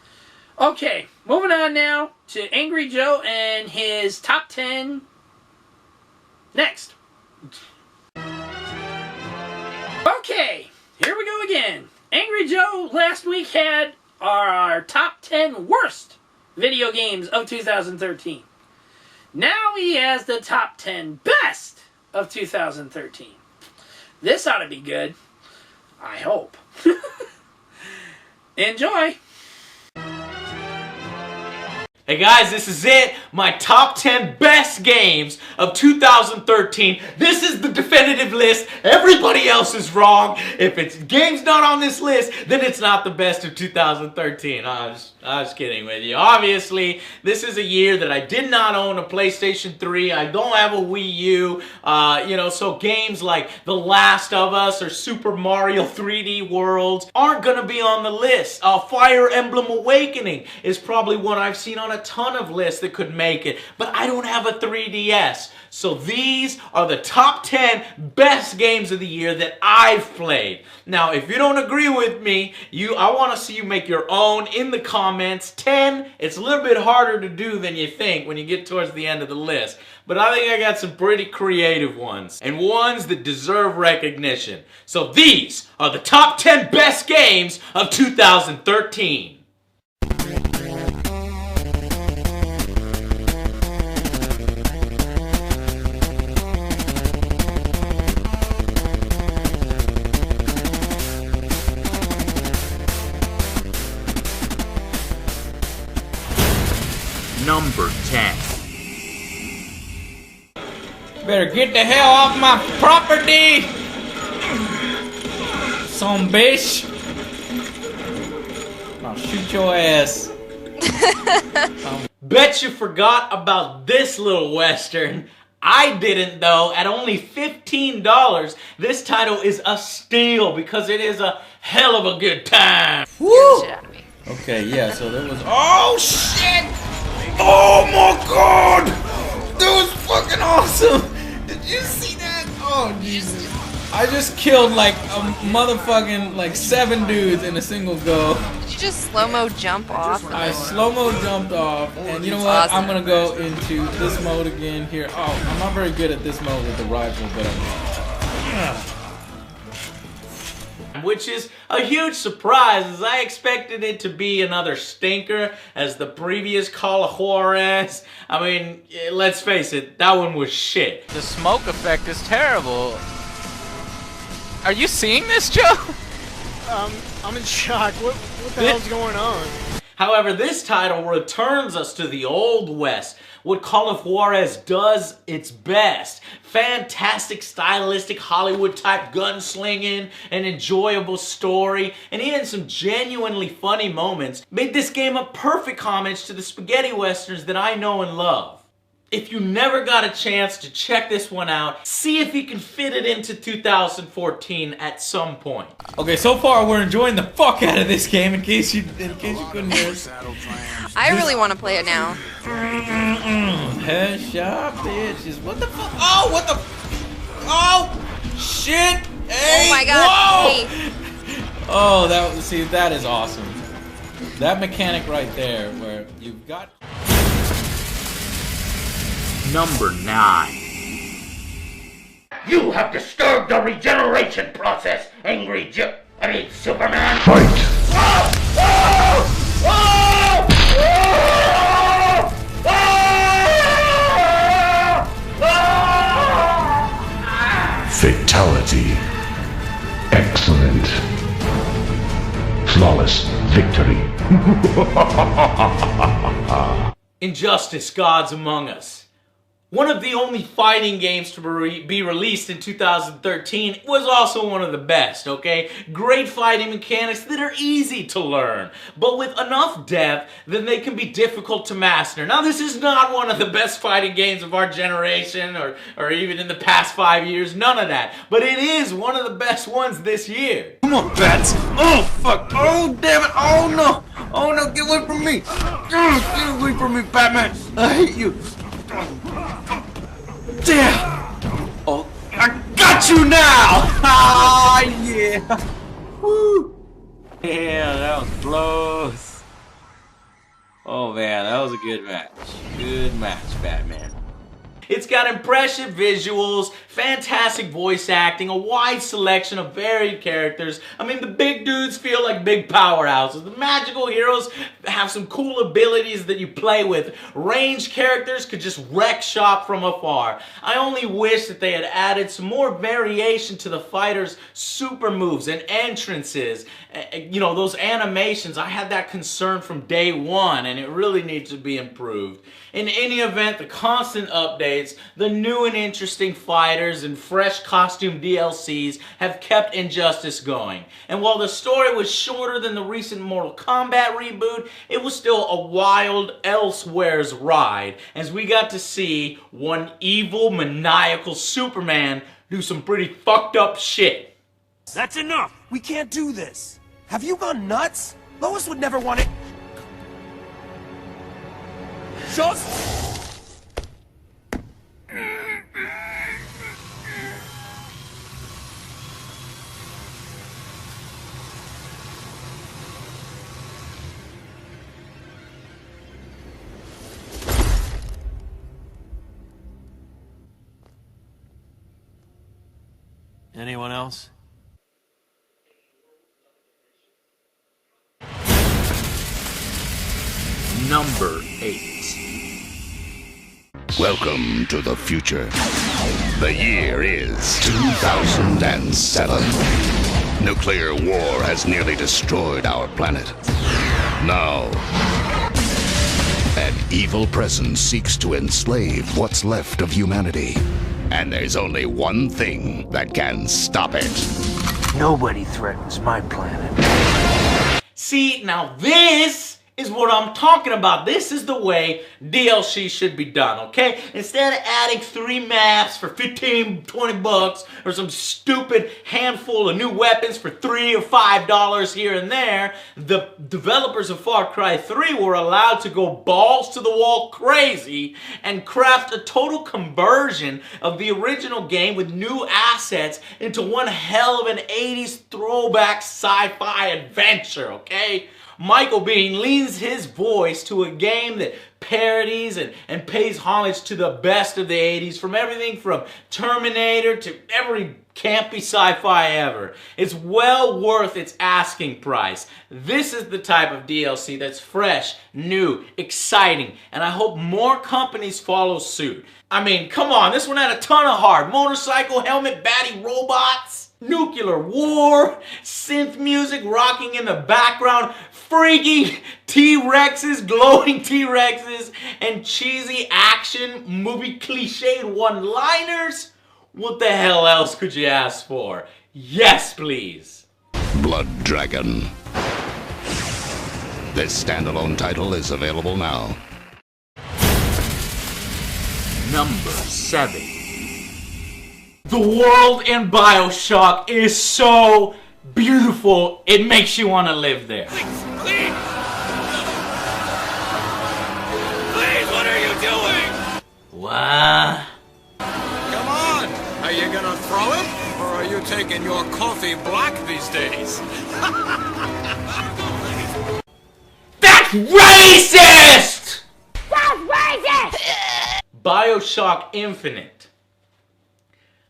Okay, moving on now to Angry Joe and his top 10 next. Okay, here we go again. Angry Joe last week had our top 10 worst video games of 2013. Now he has the top 10 best of 2013. This ought to be good. I hope. Enjoy. Hey guys, this is it. My top 10 best games of 2013. This is the definitive list. Everybody else is wrong. If it's game's not on this list, then it's not the best of 2013. I was kidding with you. Obviously, this is a year that I did not own a PlayStation 3. I don't have a Wii U. So games like The Last of Us or Super Mario 3D Worlds aren't gonna be on the list. Fire Emblem Awakening is probably one I've seen on a ton of lists that could make it, but I don't have a 3DS. So these are the top 10 best games of the year that I've played. Now, if you don't agree with me, I want to see you make your own in the comments. 10, it's a little bit harder to do than you think when you get towards the end of the list. But I think I got some pretty creative ones, and ones that deserve recognition. So these are the top 10 best games of 2013. Number 10. Better get the hell off my property! Some bitch! I'll shoot your ass. Bet you forgot about this little western. I didn't though. At only $15, this title is a steal because it is a hell of a good time. Woo! Okay, yeah, so there was... Oh, shit! Oh, my God! That was fucking awesome! Did you see that? Oh, Jesus. I just killed, like, a motherfucking, like, 7 dudes in a single go. Did you just slow-mo jump off? I slow-mo jumped off, and you know what? Awesome. I'm gonna go into this mode again here. Oh, I'm not very good at this mode with the rifle, but which is a huge surprise, as I expected it to be another stinker as the previous Call of Juarez. I mean, let's face it, that one was shit. The smoke effect is terrible. Are you seeing this, Joe? I'm in shock. What the hell's going on? However, this title returns us to the Old West, what Call of Juarez does its best. Fantastic, stylistic, Hollywood-type gunslinging, an enjoyable story, and even some genuinely funny moments made this game a perfect homage to the spaghetti westerns that I know and love. If you never got a chance to check this one out, see if you can fit it into 2014 at some point. Okay, so far we're enjoying the fuck out of this game. In case you couldn't hear us. I really want to play it now. Headshot, bitches. What the fuck? Oh, what the? Oh, shit! Hey, oh my God! Whoa! Hey. Oh, that is awesome. That mechanic right there, where you've got. Number 9. You have disturbed the regeneration process, Angry Joe. I mean, Superman. Fight! Oh! Oh! Oh! Oh! Oh! Fatality. Excellent. Flawless victory. Injustice, Gods Among Us. One of the only fighting games to be released in 2013 was also one of the best, okay? Great fighting mechanics that are easy to learn, but with enough depth that they can be difficult to master. Now, this is not one of the best fighting games of our generation or even in the past 5 years, none of that. But it is one of the best ones this year. Come on, Bats! Oh, fuck! Oh, damn it! Oh, no! Oh, no! Get away from me! Get away from me, Batman! I hate you! Damn! Oh, I got you now! Ah, yeah! Woo! Yeah, that was close. Oh man, that was a good match. Good match, Batman. It's got impressive visuals, fantastic voice acting, a wide selection of varied characters. I mean, the big dudes feel like big powerhouses. The magical heroes have some cool abilities that you play with. Ranged characters could just wreck shop from afar. I only wish that they had added some more variation to the fighters' super moves and entrances. You know, those animations, I had that concern from day one, and it really needs to be improved. In any event, the constant updates, the new and interesting fighters, and fresh costume DLCs have kept Injustice going. And while the story was shorter than the recent Mortal Kombat reboot, it was still a wild Elsewhere's ride, as we got to see one evil, maniacal Superman do some pretty fucked up shit. That's enough! We can't do this! Have you gone nuts? Lois would never want it. Just... Anyone else? Number 8. Welcome to the future. The year is 2007. Nuclear war has nearly destroyed our planet. Now, an evil presence seeks to enslave what's left of humanity. And there's only one thing that can stop it. Nobody threatens my planet. See, now this is what I'm talking about. This is the way DLC should be done, okay? Instead of adding 3 maps for 15, 20 bucks or some stupid handful of new weapons for $3 or $5 here and there, the developers of Far Cry 3 were allowed to go balls to the wall crazy and craft a total conversion of the original game with new assets into one hell of an 80s throwback sci-fi adventure, okay? Michael Biehn leans his voice to a game that parodies and pays homage to the best of the 80s, from everything from Terminator to every campy sci-fi ever. It's well worth its asking price. This is the type of DLC that's fresh, new, exciting, and I hope more companies follow suit. I mean, come on, this one had a ton of heart. Motorcycle helmet, baddie robots, nuclear war, synth music rocking in the background, freaky T-Rexes, glowing T-Rexes, and cheesy action movie cliched one-liners. What the hell else could you ask for? Yes, please. Blood Dragon. This standalone title is available now. Number 7. The world in BioShock is so beautiful, it makes you want to live there. Please, what are you doing? What? Come on! Are you gonna throw it? Or are you taking your coffee black these days? That's racist! That's racist! BioShock Infinite.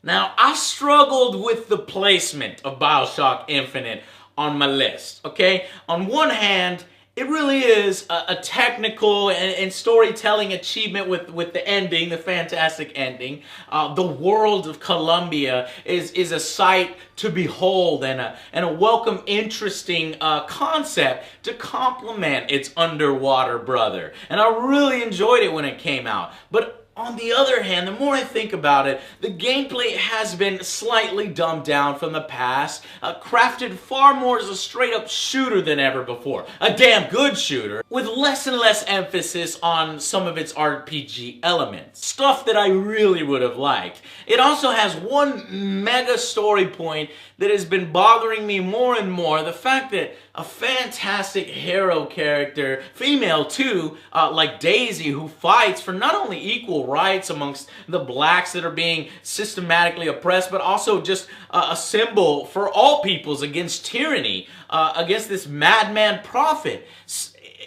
Now, I struggled with the placement of BioShock Infinite on my list, okay? On one hand, it really is a technical and storytelling achievement with the ending, the fantastic ending. The world of Columbia is a sight to behold and a welcome, interesting concept to complement its underwater brother. And I really enjoyed it when it came out. But on the other hand, the more I think about it, the gameplay has been slightly dumbed down from the past, crafted far more as a straight-up shooter than ever before. A damn good shooter, with less and less emphasis on some of its RPG elements. Stuff that I really would have liked. It also has one mega story point that has been bothering me more and more. The fact that a fantastic hero character, female too, like Daisy, who fights for not only equal rights amongst the blacks that are being systematically oppressed, but also just a symbol for all peoples against tyranny, against this madman prophet.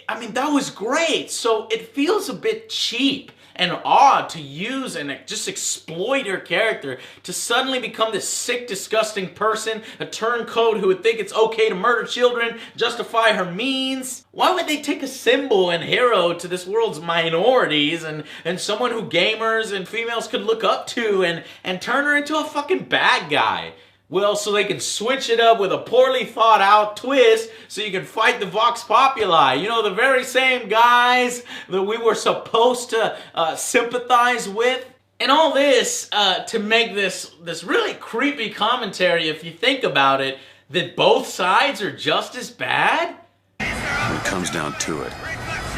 I mean, that was great. So it feels a bit cheap and odd to use and just exploit her character to suddenly become this sick, disgusting person, a turncoat who would think it's okay to murder children, justify her means. Why would they take a symbol and hero to this world's minorities and someone who gamers and females could look up to and turn her into a fucking bad guy? Well, so they can switch it up with a poorly thought out twist so you can fight the Vox Populi. You know, the very same guys that we were supposed to sympathize with. And all this to make this really creepy commentary, if you think about it, that both sides are just as bad? When it comes down to it,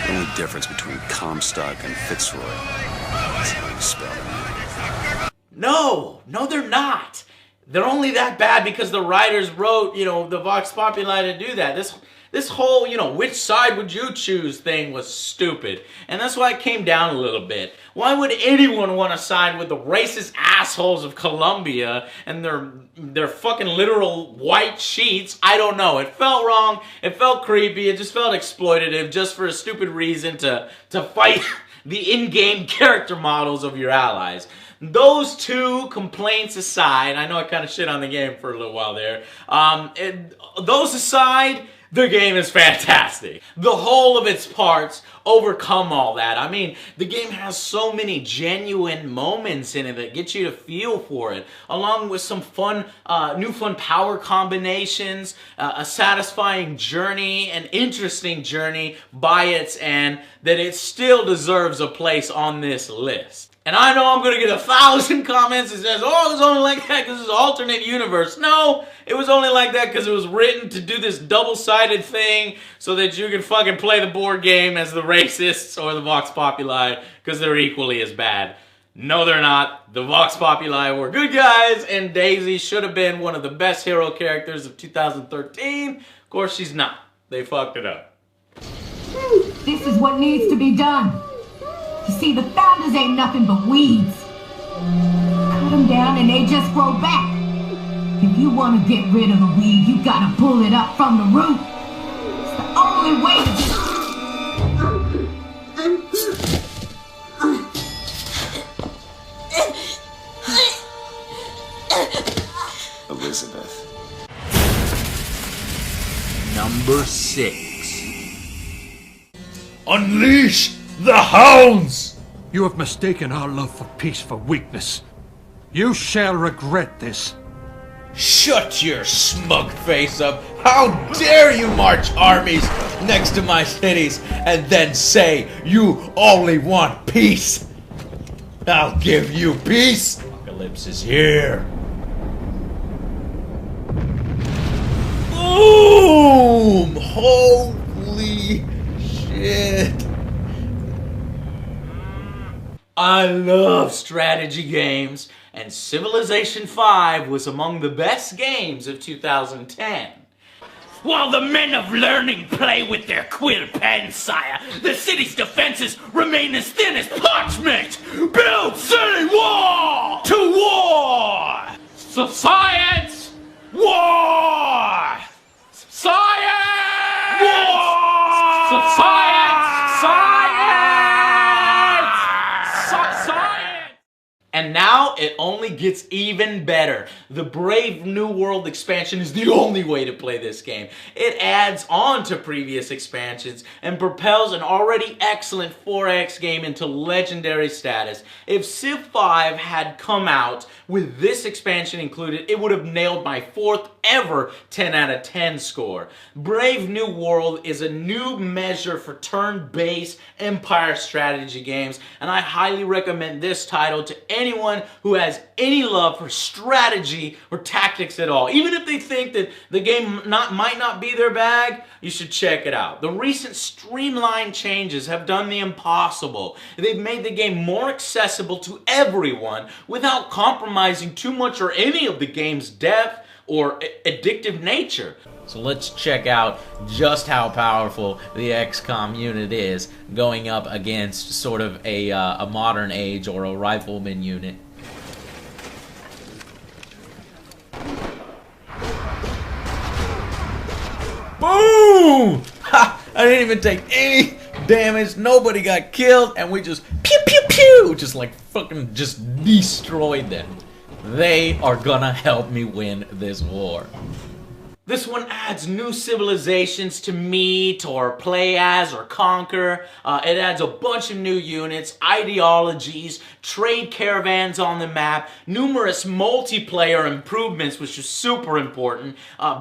the only difference between Comstock and Fitzroy is how you spell it. No, they're not. They're only that bad because the writers wrote, you know, the Vox Populi to do that. This whole, you know, which side would you choose thing was stupid. And that's why it came down a little bit. Why would anyone want to side with the racist assholes of Columbia and their fucking literal white sheets? I don't know. It felt wrong. It felt creepy. It just felt exploitative just for a stupid reason to fight the in-game character models of your allies. Those two complaints aside, I know I kind of shit on the game for a little while there. Those aside, the game is fantastic. The whole of its parts overcome all that. I mean, the game has so many genuine moments in it that get you to feel for it, along with some fun, new fun power combinations, a satisfying journey, an interesting journey by its end, that it still deserves a place on this list. And I know I'm going to get 1,000 comments that says, oh, it was only like that because it's an alternate universe. No, it was only like that because it was written to do this double-sided thing so that you can fucking play the board game as the racists or the Vox Populi because they're equally as bad. No, they're not. The Vox Populi were good guys, and Daisy should have been one of the best hero characters of 2013. Of course, she's not. They fucked it up. This is what needs to be done. You see, the founders ain't nothing but weeds. Cut them down and they just grow back. If you want to get rid of the weed, you gotta pull it up from the root. It's the only way to get... Elizabeth. Number 6. Unleash the hounds! You have mistaken our love for peace for weakness. You shall regret this. Shut your smug face up. How dare you march armies next to my cities and then say you only want peace? I'll give you peace. Apocalypse is here. Boom! Holy shit. I love strategy games, and Civilization V was among the best games of 2010. While the men of learning play with their quill pens, sire, the city's defenses remain as thin as parchment! Build city wall! To war! Science! War! Science! War! Science! Science! And now it only gets even better. The Brave New World expansion is the only way to play this game. It adds on to previous expansions and propels an already excellent 4X game into legendary status. If Civ 5 had come out with this expansion included, it would have nailed my 4th ever 10 out of 10 score. Brave New World is a new measure for turn-based empire strategy games, and I highly recommend this title to anyone who has any love for strategy or tactics at all. Even if they think that the game might not be their bag, you should check it out. The recent streamlined changes have done the impossible. They've made the game more accessible to everyone without compromising too much or any of the game's depth or addictive nature. So let's check out just how powerful the XCOM unit is going up against sort of a modern age or a rifleman unit. Boom! Ha! I didn't even take any damage, nobody got killed, and we just pew pew pew! Just like fucking just destroyed them. They are gonna help me win this war. This one adds new civilizations to meet or play as or conquer. It adds a bunch of new units, ideologies, trade caravans on the map, numerous multiplayer improvements, which is super important,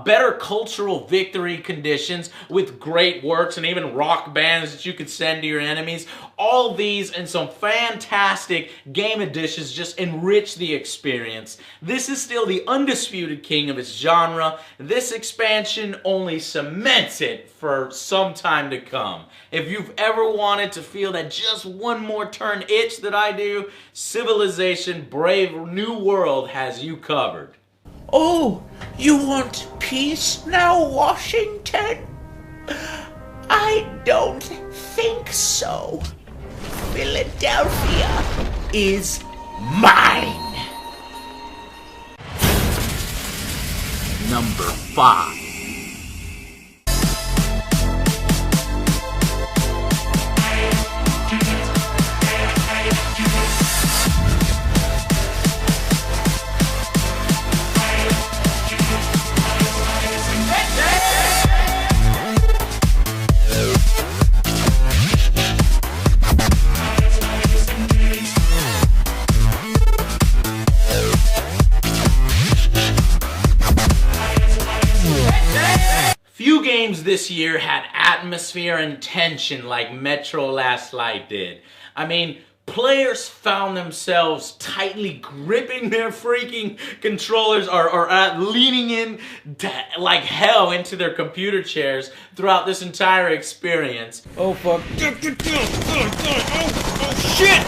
better cultural victory conditions with great works and even rock bands that you could send to your enemies. All these and some fantastic game additions just enrich the experience. This is still the undisputed king of its genre. This expansion only cements it for some time to come. If you've ever wanted to feel that just one more turn itch that I do, Civilization Brave New World has you covered. Oh, you want peace now, Washington? I don't think so. Philadelphia is mine. Number 5. Few games this year had atmosphere and tension like Metro Last Light did. I mean, players found themselves tightly gripping their freaking controllers or leaning in like hell into their computer chairs throughout this entire experience. Oh fuck. Oh shit!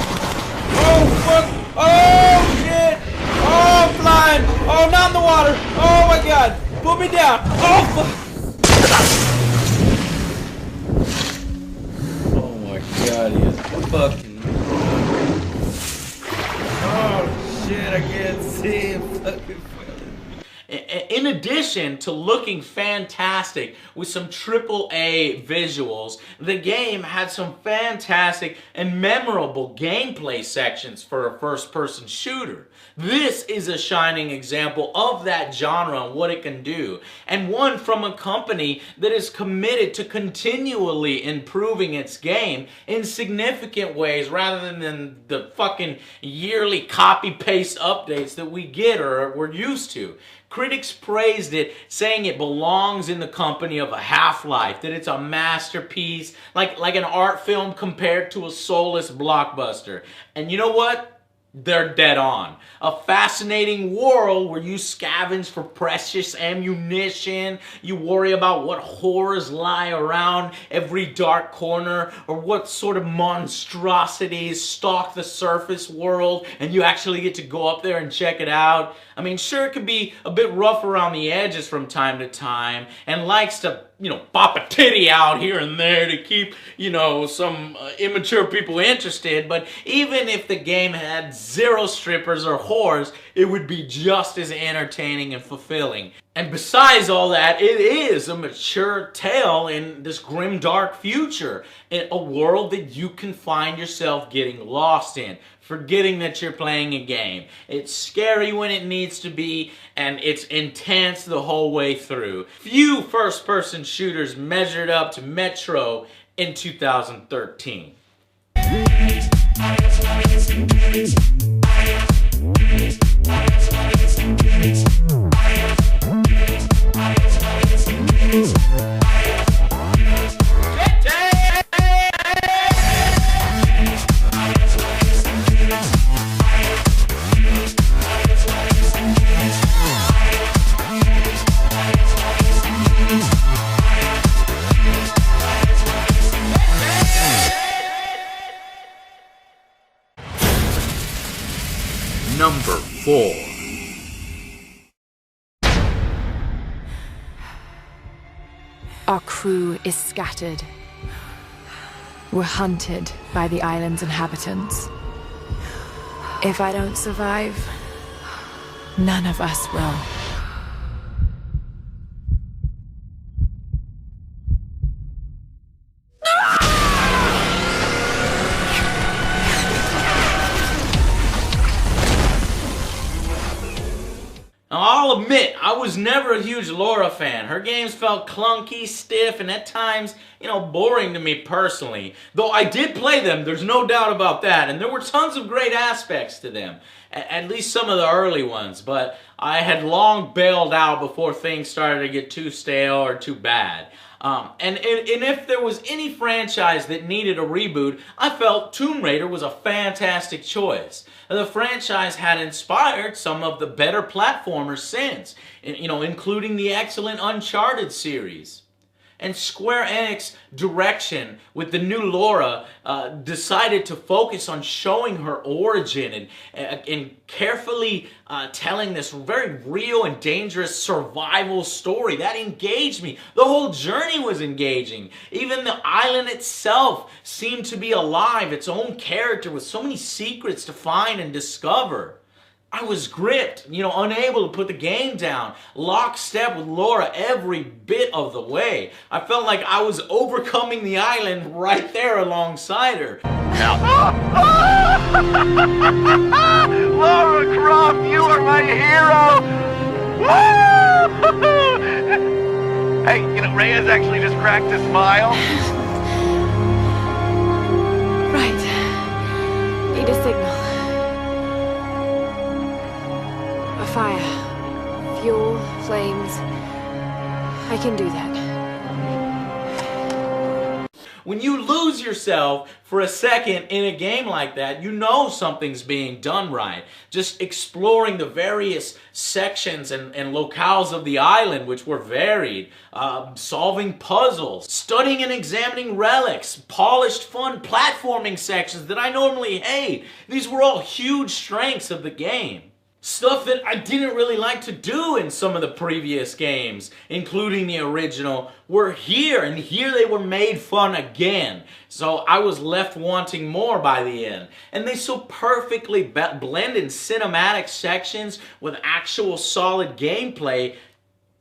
Oh fuck! Oh shit! Oh I'm flying! Oh not in the water! Oh my god! Put me down! Oh fuck! Oh my god, he is fucking. Oh shit, I can't see him fucking. In addition to looking fantastic with some AAA visuals, the game had some fantastic and memorable gameplay sections for a first-person shooter. This is a shining example of that genre and what it can do, and one from a company that is committed to continually improving its game in significant ways rather than the fucking yearly copy-paste updates that we get or we're used to. Critics praised it, saying it belongs in the company of a Half-Life, that it's a masterpiece, like an art film compared to a soulless blockbuster. And you know what? They're dead on. A fascinating world where you scavenge for precious ammunition, you worry about what horrors lie around every dark corner, or what sort of monstrosities stalk the surface world, and you actually get to go up there and check it out. I mean, sure, it could be a bit rough around the edges from time to time, and likes to, pop a titty out here and there to keep, some immature people interested, but even if the game had zero strippers or whores, it would be just as entertaining and fulfilling. And besides all that, it is a mature tale in this grim, dark future, in a world that you can find yourself getting lost in, forgetting that you're playing a game. It's scary when it needs to be, and it's intense the whole way through. Few first-person shooters measured up to Metro in 2013. Number 4. Our crew is scattered. We're hunted by the island's inhabitants. If I don't survive, none of us will. I'll admit, I was never a huge Laura fan. Her games felt clunky, stiff, and at times, boring to me personally. Though I did play them, there's no doubt about that, and there were tons of great aspects to them. At least some of the early ones, but I had long bailed out before things started to get too stale or too bad. And if there was any franchise that needed a reboot, I felt Tomb Raider was a fantastic choice. The franchise had inspired some of the better platformers since, including the excellent Uncharted series. And Square Enix direction with the new Laura decided to focus on showing her origin and carefully telling this very real and dangerous survival story. That engaged me. The whole journey was engaging. Even the island itself seemed to be alive, its own character with so many secrets to find and discover. I was gripped, unable to put the game down, lockstep with Laura every bit of the way. I felt like I was overcoming the island right there alongside her. Lara Croft, you are my hero! Hey, Reyes actually just cracked a smile. Right. Need a signal. A fire. Fuel, flames. I can do that. When you lose yourself for a second in a game like that, you know something's being done right. Just exploring the various sections and locales of the island, which were varied, solving puzzles, studying and examining relics, polished, fun platforming sections that I normally hate. These were all huge strengths of the game. Stuff that I didn't really like to do in some of the previous games, including the original, were here, and here they were made fun again. So I was left wanting more by the end. And they so perfectly blend in cinematic sections with actual solid gameplay.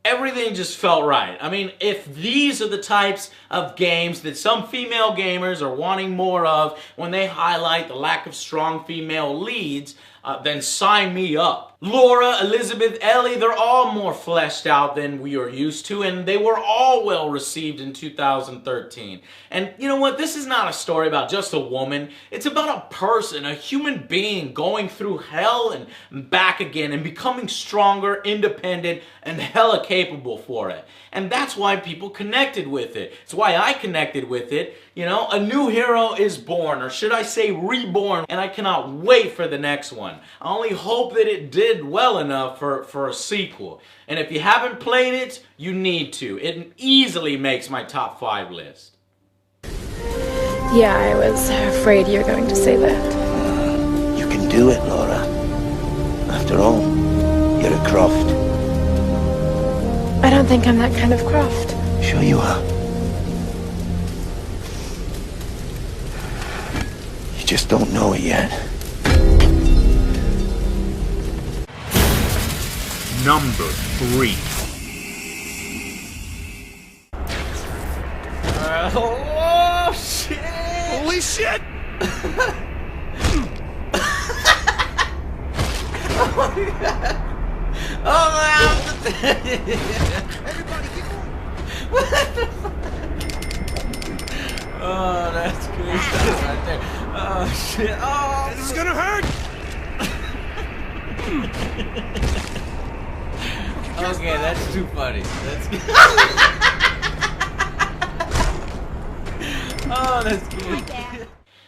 Everything just felt right. I mean, if these are the types of games that some female gamers are wanting more of when they highlight the lack of strong female leads, then sign me up. Laura, Elizabeth, Ellie, they're all more fleshed out than we are used to, and they were all well received in 2013. And you know what? This is not a story about just a woman. It's about a person, a human being going through hell and back again and becoming stronger, independent, and hella capable for it. And that's why people connected with it. It's why I connected with it. You know, a new hero is born, or should I say reborn, and I cannot wait for the next one. I only hope that it did well enough for a sequel. And if you haven't played it, you need to. It easily makes my top 5 list. Yeah, I was afraid you were going to say that. You can do it, Laura. After all, you're a Croft. I don't think I'm that kind of Croft. Sure you are. You just don't know it yet. Number 3. Oh, shit! Holy shit! Oh my god! Oh my god! Everybody keep moving! What the fuck? Oh, that's crazy right there. Oh shit! Oh, this is gonna hurt! Okay, that's too funny. That's good. Oh, that's good.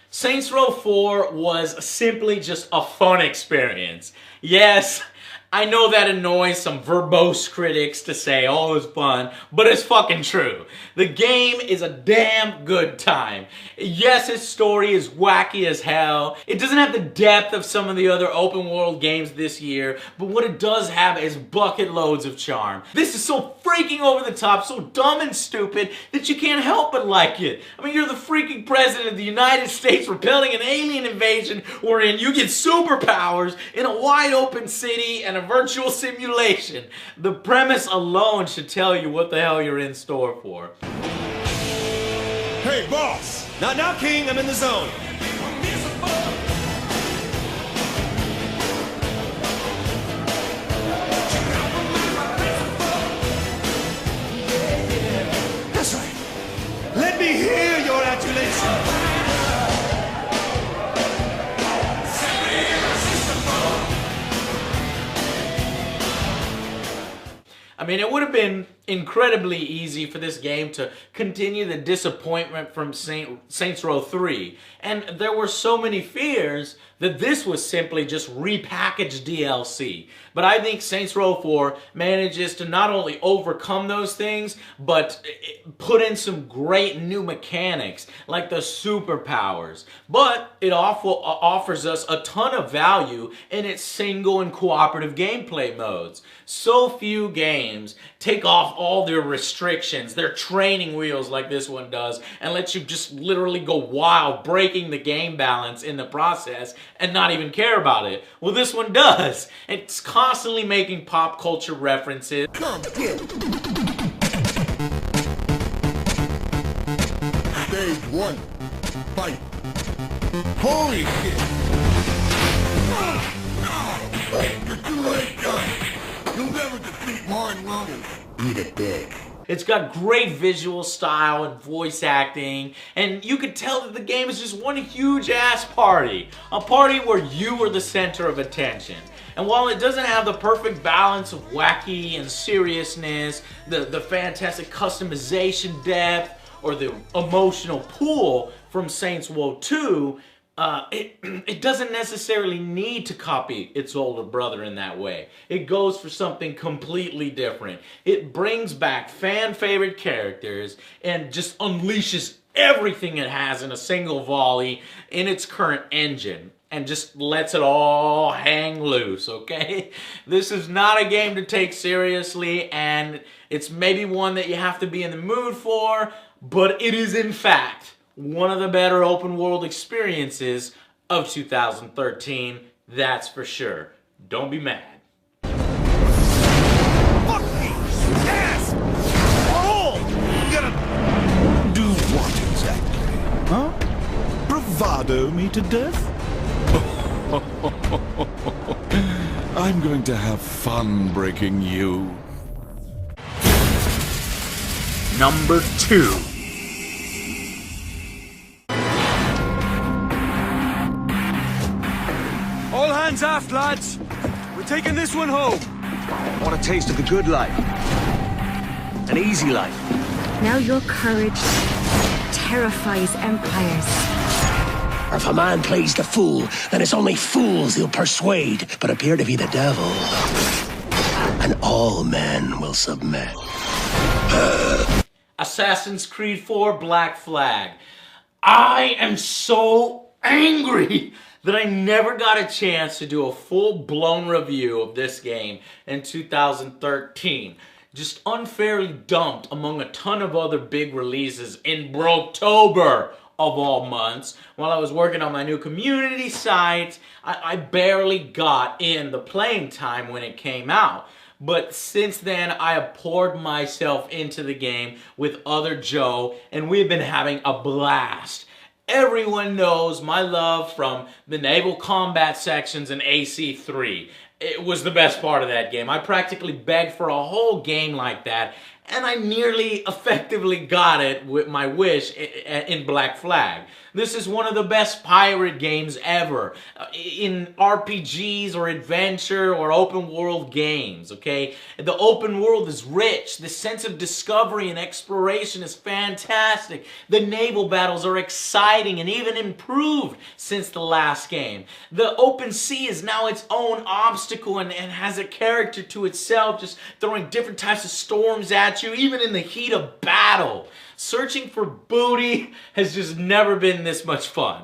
Saints Row 4 was simply just a fun experience. Yes, I know that annoys some verbose critics to say, oh, it's fun, but it's fucking true. The game is a damn good time. Yes, its story is wacky as hell. It doesn't have the depth of some of the other open world games this year, but what it does have is bucket loads of charm. This is so freaking over the top, so dumb and stupid that you can't help but like it. I mean, you're the freaking president of the United States repelling an alien invasion wherein you get superpowers in a wide open city and a virtual simulation. The premise alone should tell you what the hell you're in store for. Hey, boss! Not now, King. I'm in the zone. That's right. Let me hear your adulation. I mean, it would have been incredibly easy for this game to continue the disappointment from Saints Row 3. And there were so many fears that this was simply just repackaged DLC. But I think Saints Row 4 manages to not only overcome those things, but put in some great new mechanics, like the superpowers. But it offers us a ton of value in its single and cooperative gameplay modes. So few games take off all their restrictions, their training wheels like this one does, and let you just literally go wild, breaking the game balance in the process and not even care about it. Well, this one does. It's constantly making pop culture references. Come get it. Stage 1. Fight. Holy shit. You're too late, John. You'll never defeat Martin Logan. Eat a dick. It's got great visual style and voice acting, and you could tell that the game is just one huge ass party. A party where you are the center of attention. And while it doesn't have the perfect balance of wacky and seriousness, the fantastic customization depth, or the emotional pull from Saints Row 2, it doesn't necessarily need to copy its older brother in that way. It goes for something completely different. It brings back fan favorite characters and just unleashes everything it has in a single volley in its current engine and just lets it all hang loose, okay? This is not a game to take seriously, and it's maybe one that you have to be in the mood for, but it is in fact one of the better open world experiences of 2013, that's for sure. Don't be mad. Fuck me! Ass! Oh! You gotta do what exactly? Huh? Bravado me to death? I'm going to have fun breaking you. Number 2. All hands aft, lads. We're taking this one home. Want a taste of the good life. An easy life. Now your courage terrifies empires. If a man plays the fool, then it's only fools he'll persuade, but appear to be the devil. And all men will submit. Assassin's Creed 4 Black Flag. I am so angry that I never got a chance to do a full-blown review of this game in 2013. Just unfairly dumped among a ton of other big releases in Broktober of all months. While I was working on my new community site, I barely got in the playing time when it came out. But since then, I have poured myself into the game with other Joe, and we've been having a blast. Everyone knows my love from the naval combat sections in AC3. It was the best part of that game. I practically begged for a whole game like that, and I nearly effectively got it with my wish in Black Flag. This is one of the best pirate games ever in RPGs or adventure or open world games, okay? The open world is rich. The sense of discovery and exploration is fantastic. The naval battles are exciting and even improved since the last game. The open sea is now its own obstacle and has a character to itself, just throwing different types of storms at you, even in the heat of battle. Searching for booty has just never been this much fun.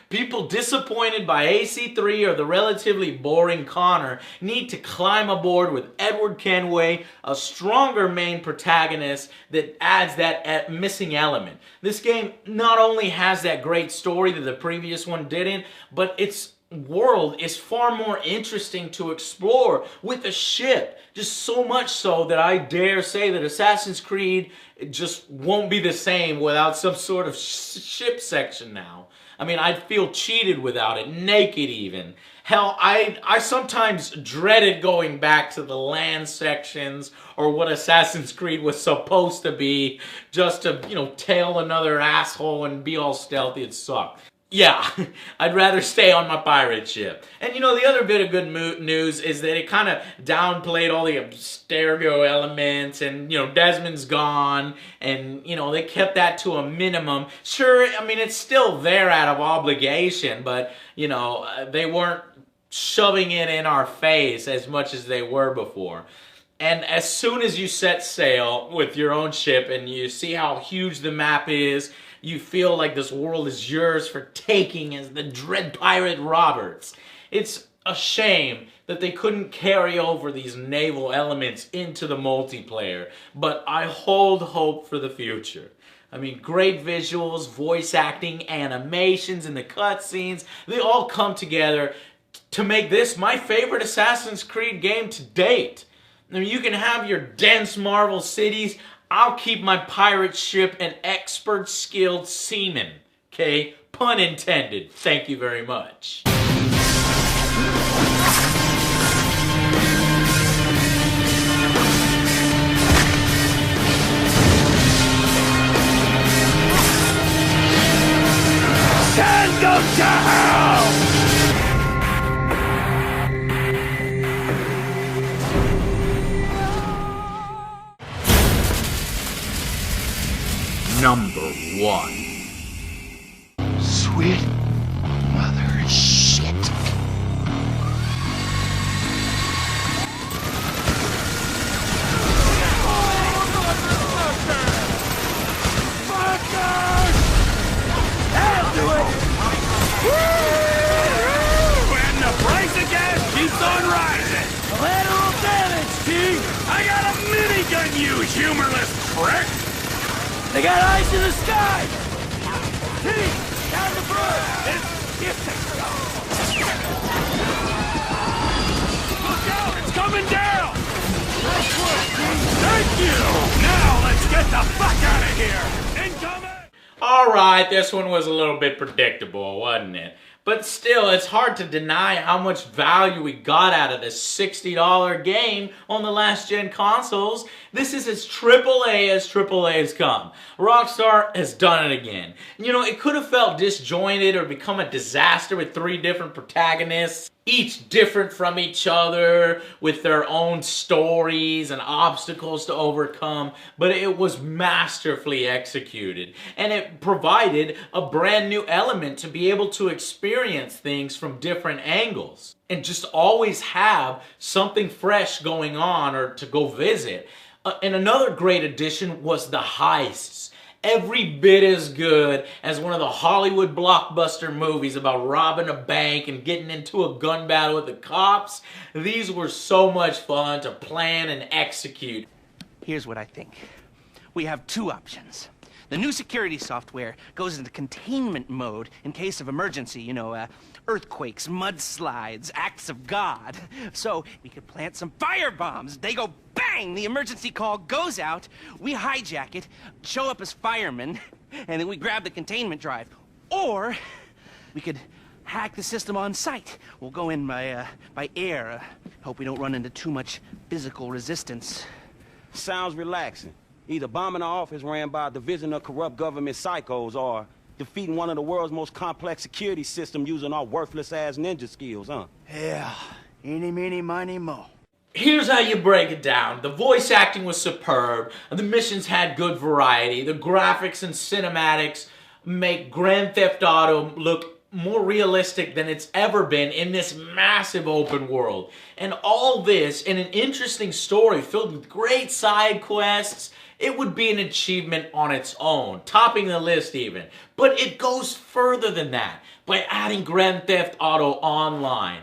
People disappointed by AC3 or the relatively boring Connor need to climb aboard with Edward Kenway, a stronger main protagonist that adds that missing element. This game not only has that great story that the previous one didn't, but its world is far more interesting to explore with a ship. Just so much so that I dare say that Assassin's Creed just won't be the same without some sort of ship section now. I mean, I'd feel cheated without it, naked even. Hell, I sometimes dreaded going back to the land sections or what Assassin's Creed was supposed to be just to, tail another asshole and be all stealthy. It sucked. Yeah, I'd rather stay on my pirate ship. And the other bit of good news is that it kind of downplayed all the Abstergo elements and, Desmond's gone and, they kept that to a minimum. Sure, I mean, it's still there out of obligation, but, they weren't shoving it in our face as much as they were before. And as soon as you set sail with your own ship and you see how huge the map is, you feel like this world is yours for taking as the Dread Pirate Roberts. It's a shame that they couldn't carry over these naval elements into the multiplayer, but I hold hope for the future. I mean, great visuals, voice acting, animations, and the cutscenes, they all come together to make this my favorite Assassin's Creed game to date. I mean, you can have your dense Marvel cities. I'll keep my pirate ship an expert skilled seaman. Okay? Pun intended. Thank you very much. Send them to hell! Number 1. Sweet mother shit. That'll do it! And the price of gas keeps on rising! Collateral damage, T! I got a minigun, you humorless prick! They got eyes in the sky! T! Down the front! It's gifting! Look out! It's coming down! Nice work, T! Thank you! Now let's get the fuck out of here! Incoming! Alright, this one was a little bit predictable, wasn't it? But still, it's hard to deny how much value we got out of this $60 game on the last gen consoles. This is as AAA's come. Rockstar has done it again. You know, it could have felt disjointed or become a disaster with 3 different protagonists, each different from each other, with their own stories and obstacles to overcome, but it was masterfully executed, and it provided a brand new element to be able to experience things from different angles, and just always have something fresh going on or to go visit. And another great addition was the heists. Every bit as good as one of the Hollywood blockbuster movies about robbing a bank and getting into a gun battle with the cops. These were so much fun to plan and execute. Here's what I think. We have 2 options. The new security software goes into containment mode in case of emergency, you know, earthquakes, mudslides, acts of God. So we could plant some fire bombs. They go bang! The emergency call goes out. We hijack it, show up as firemen, and then we grab the containment drive. Or we could hack the system on site. We'll go in by air. Hope we don't run into too much physical resistance. Sounds relaxing. Either bombing an office ran by a division of corrupt government psychos or defeating one of the world's most complex security systems using our worthless-ass ninja skills, huh? Yeah. Eeny, meeny, miny, mo. Here's how you break it down. The voice acting was superb, the missions had good variety, the graphics and cinematics make Grand Theft Auto look more realistic than it's ever been in this massive open world. And all this in an interesting story filled with great side quests. It would be an achievement on its own, topping the list even. But it goes further than that by adding Grand Theft Auto Online.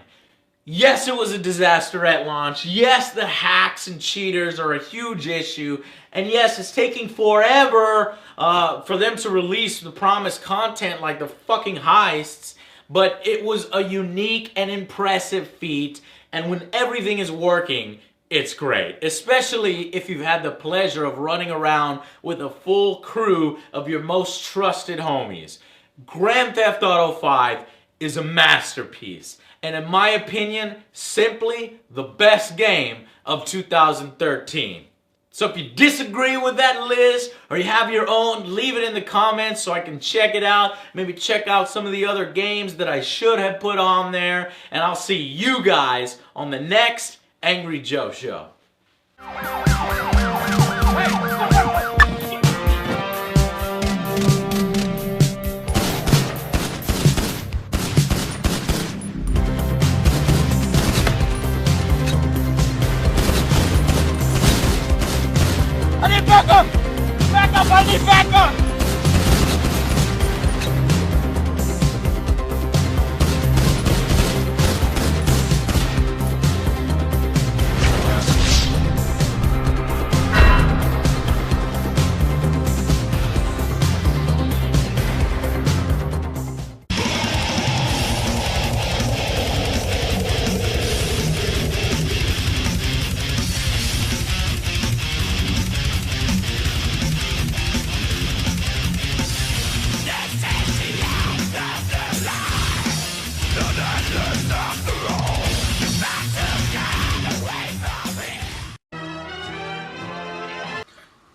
Yes, it was a disaster at launch. Yes, the hacks and cheaters are a huge issue. And yes, it's taking forever for them to release the promised content like the fucking heists. But it was a unique and impressive feat. And when everything is working, it's great. Especially if you've had the pleasure of running around with a full crew of your most trusted homies. Grand Theft Auto 5 is a masterpiece. And in my opinion, simply the best game of 2013. So if you disagree with that list, or you have your own, leave it in the comments so I can check it out. Maybe check out some of the other games that I should have put on there. And I'll see you guys on the next Angry Joe Show. I need backup! Backup! I need backup!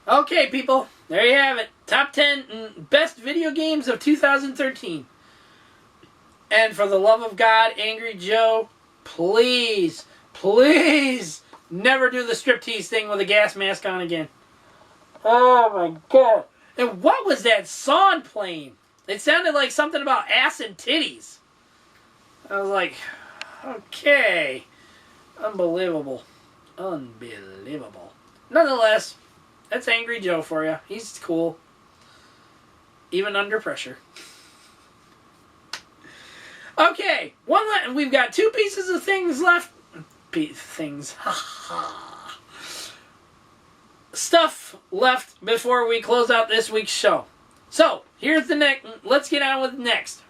Okay, people, there you have it. Top 10 best video games of 2013. And for the love of God, Angry Joe, please, please never do the striptease thing with a gas mask on again. Oh my God. And what was that song playing? It sounded like something about ass and titties. I was like, okay. Unbelievable. Unbelievable. Nonetheless, that's Angry Joe for you. He's cool. Even under pressure. Okay, we've got 2 pieces of things left. Stuff left before we close out this week's show. So, here's the next. Let's get on with next.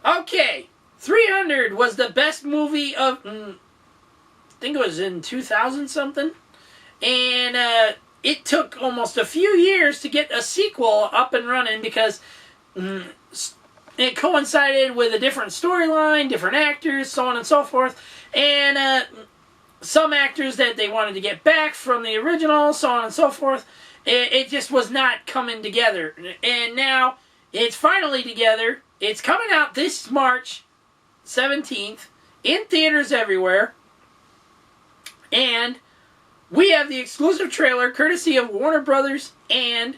Okay, 300 was the best movie of, I think it was in 2000 something. And it took almost a few years to get a sequel up and running because it coincided with a different storyline, different actors, so on and so forth. And some actors that they wanted to get back from the original, so on and so forth. It just was not coming together. And now it's finally together. It's coming out this March 17th in theaters everywhere. And we have the exclusive trailer courtesy of Warner Brothers and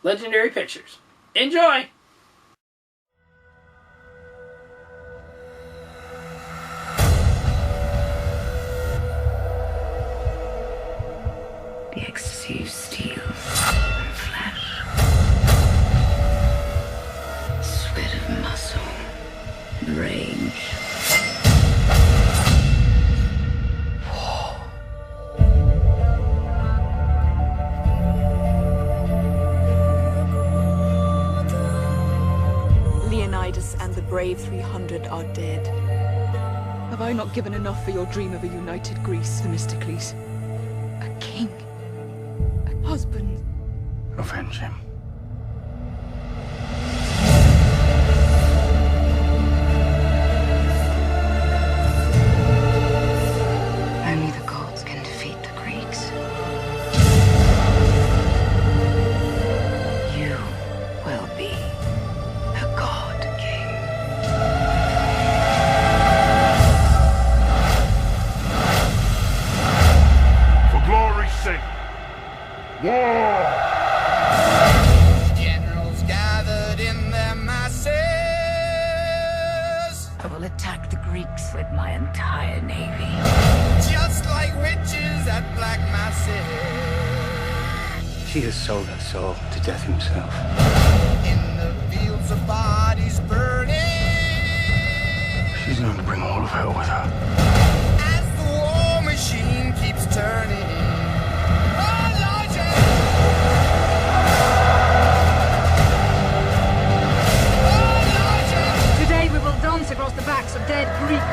Legendary Pictures. Enjoy! The ecstasy of steel and flesh. Sweat of muscle and rage. Leonidas and the brave 300 are dead. Have I not given enough for your dream of a united Greece, Themistocles? A king. A husband. Avenge him. Only the gods can defeat the Greeks. You will be a god king. For glory's sake. War! Generals gathered in their masses. I will attack the Greeks with my entire navy. Just like witches at black masses. She has sold her soul to death himself. In the fields of bodies burning. She's going to bring all of hell with her. As the war machine keeps turning. Today we will dance across the backs of dead Greeks.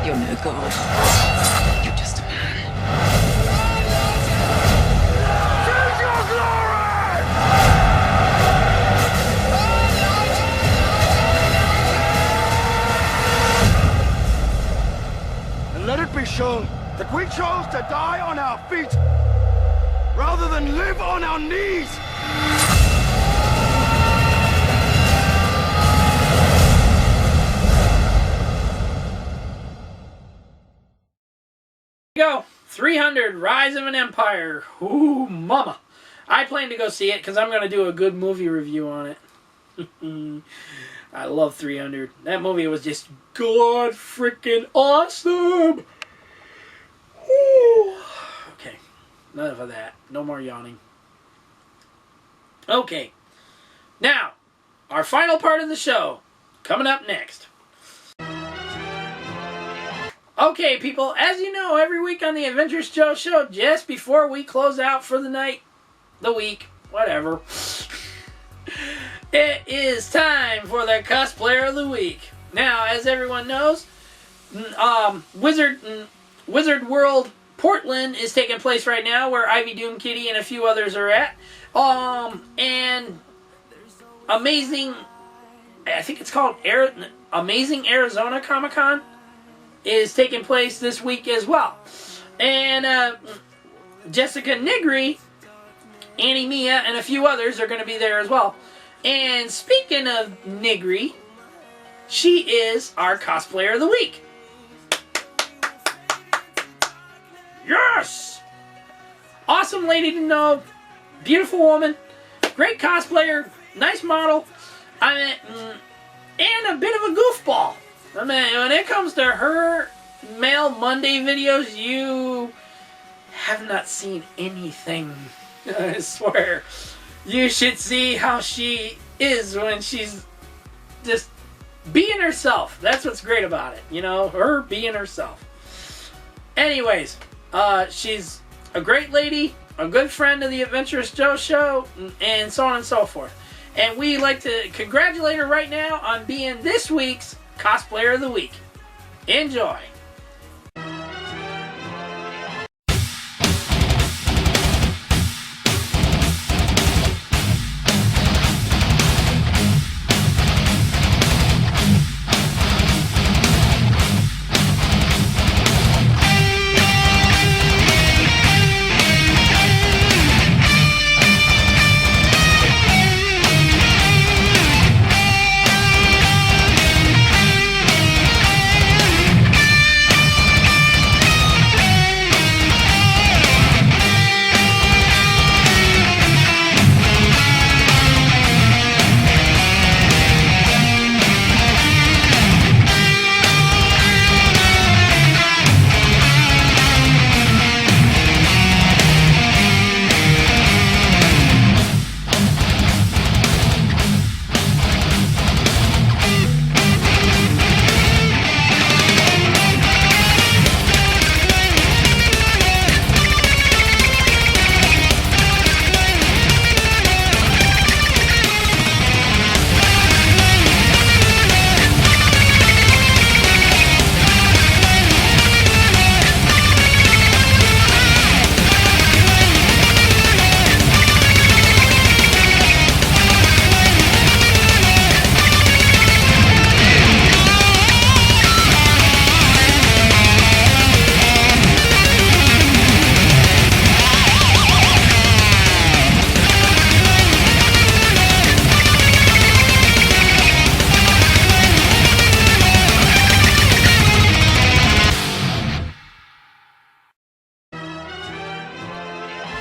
You're no god. You're just a man. And let it be shown that we chose to die on our feet rather than live on our knees. Go 300 Rise of an Empire. Ooh, mama. I plan to go see it because I'm going to do a good movie review on it. I love 300. That movie was just god freaking awesome. Ooh. Okay, enough of that. No more yawning. Okay, now, our final part of the show, coming up next. Okay, people, as you know, every week on the Adventurous Joe Show, just before we close out for the night, the week, whatever, it is time for the Cosplayer of the Week. Now, as everyone knows, Wizard World Portland is taking place right now, where Ivy Doom Kitty and a few others are at. And amazing, I think it's called Amazing Arizona Comic-Con is taking place this week as well. And Jessica Nigri, Annie Mia, and a few others are going to be there as well. And speaking of Nigri, she is our Cosplayer of the Week. Yes! Awesome lady to know. Beautiful woman. Great cosplayer. Nice model. I mean, and a bit of a goofball. I mean, when it comes to her Mail Monday videos, you have not seen anything. I swear. You should see how she is when she's just being herself. That's what's great about it. You know, her being herself. Anyways, she's a great lady, a good friend of the Adventurous Joe show, and so on and so forth. And we like to congratulate her right now on being this week's Cosplayer of the Week. Enjoy.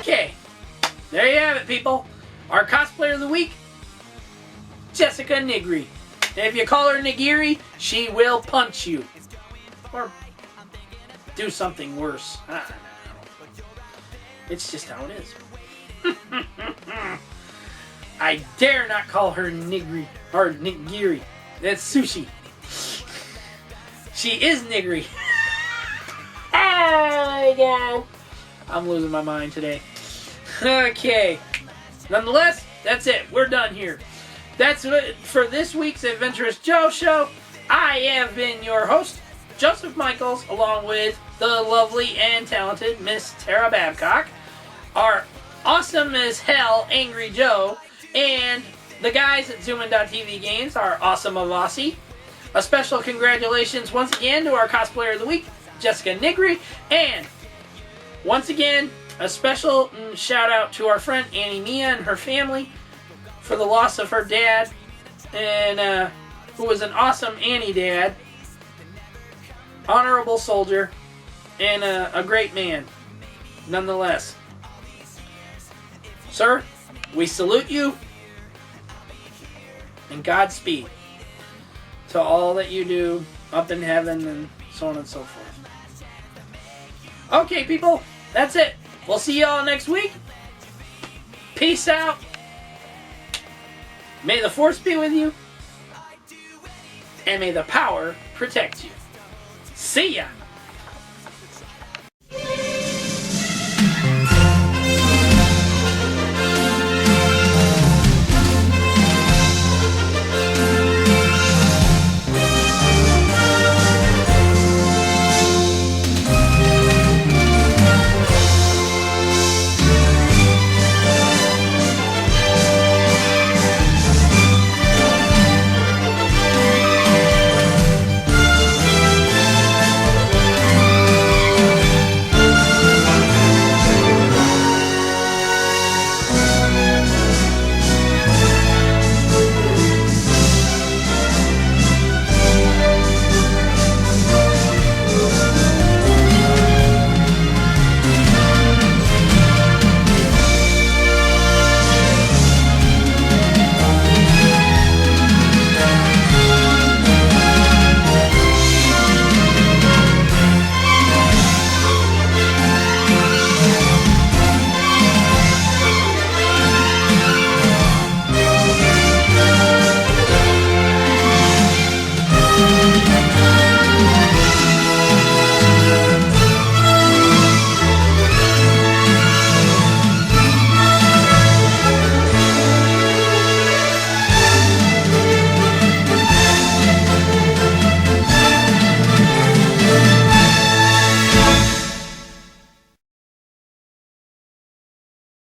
Okay, there you have it, people. Our Cosplayer of the Week, Jessica Nigri. And if you call her Nigiri, she will punch you. Or do something worse. I don't know. It's just how it is. I dare not call her Nigri or Nigiri. That's sushi. She is Nigri. Oh my god. I'm losing my mind today. Okay. Nonetheless, that's it. We're done here. That's it for this week's Adventurous Joe show. I have been your host, Joseph Michaels, along with the lovely and talented Miss Tara Babcock, our awesome as hell Angry Joe, and the guys at Zoomin.TV Games, our awesome Avasi. A special congratulations once again to our Cosplayer of the Week, Jessica Nigri, and once again, a special shout out to our friend Annie Mia and her family for the loss of her dad, and who was an awesome Annie dad, honorable soldier, and a great man, nonetheless. Sir, we salute you, and Godspeed to all that you do up in heaven and so on and so forth. Okay, people, that's it. We'll see y'all next week. Peace out. May the Force be with you. And may the power protect you. See ya.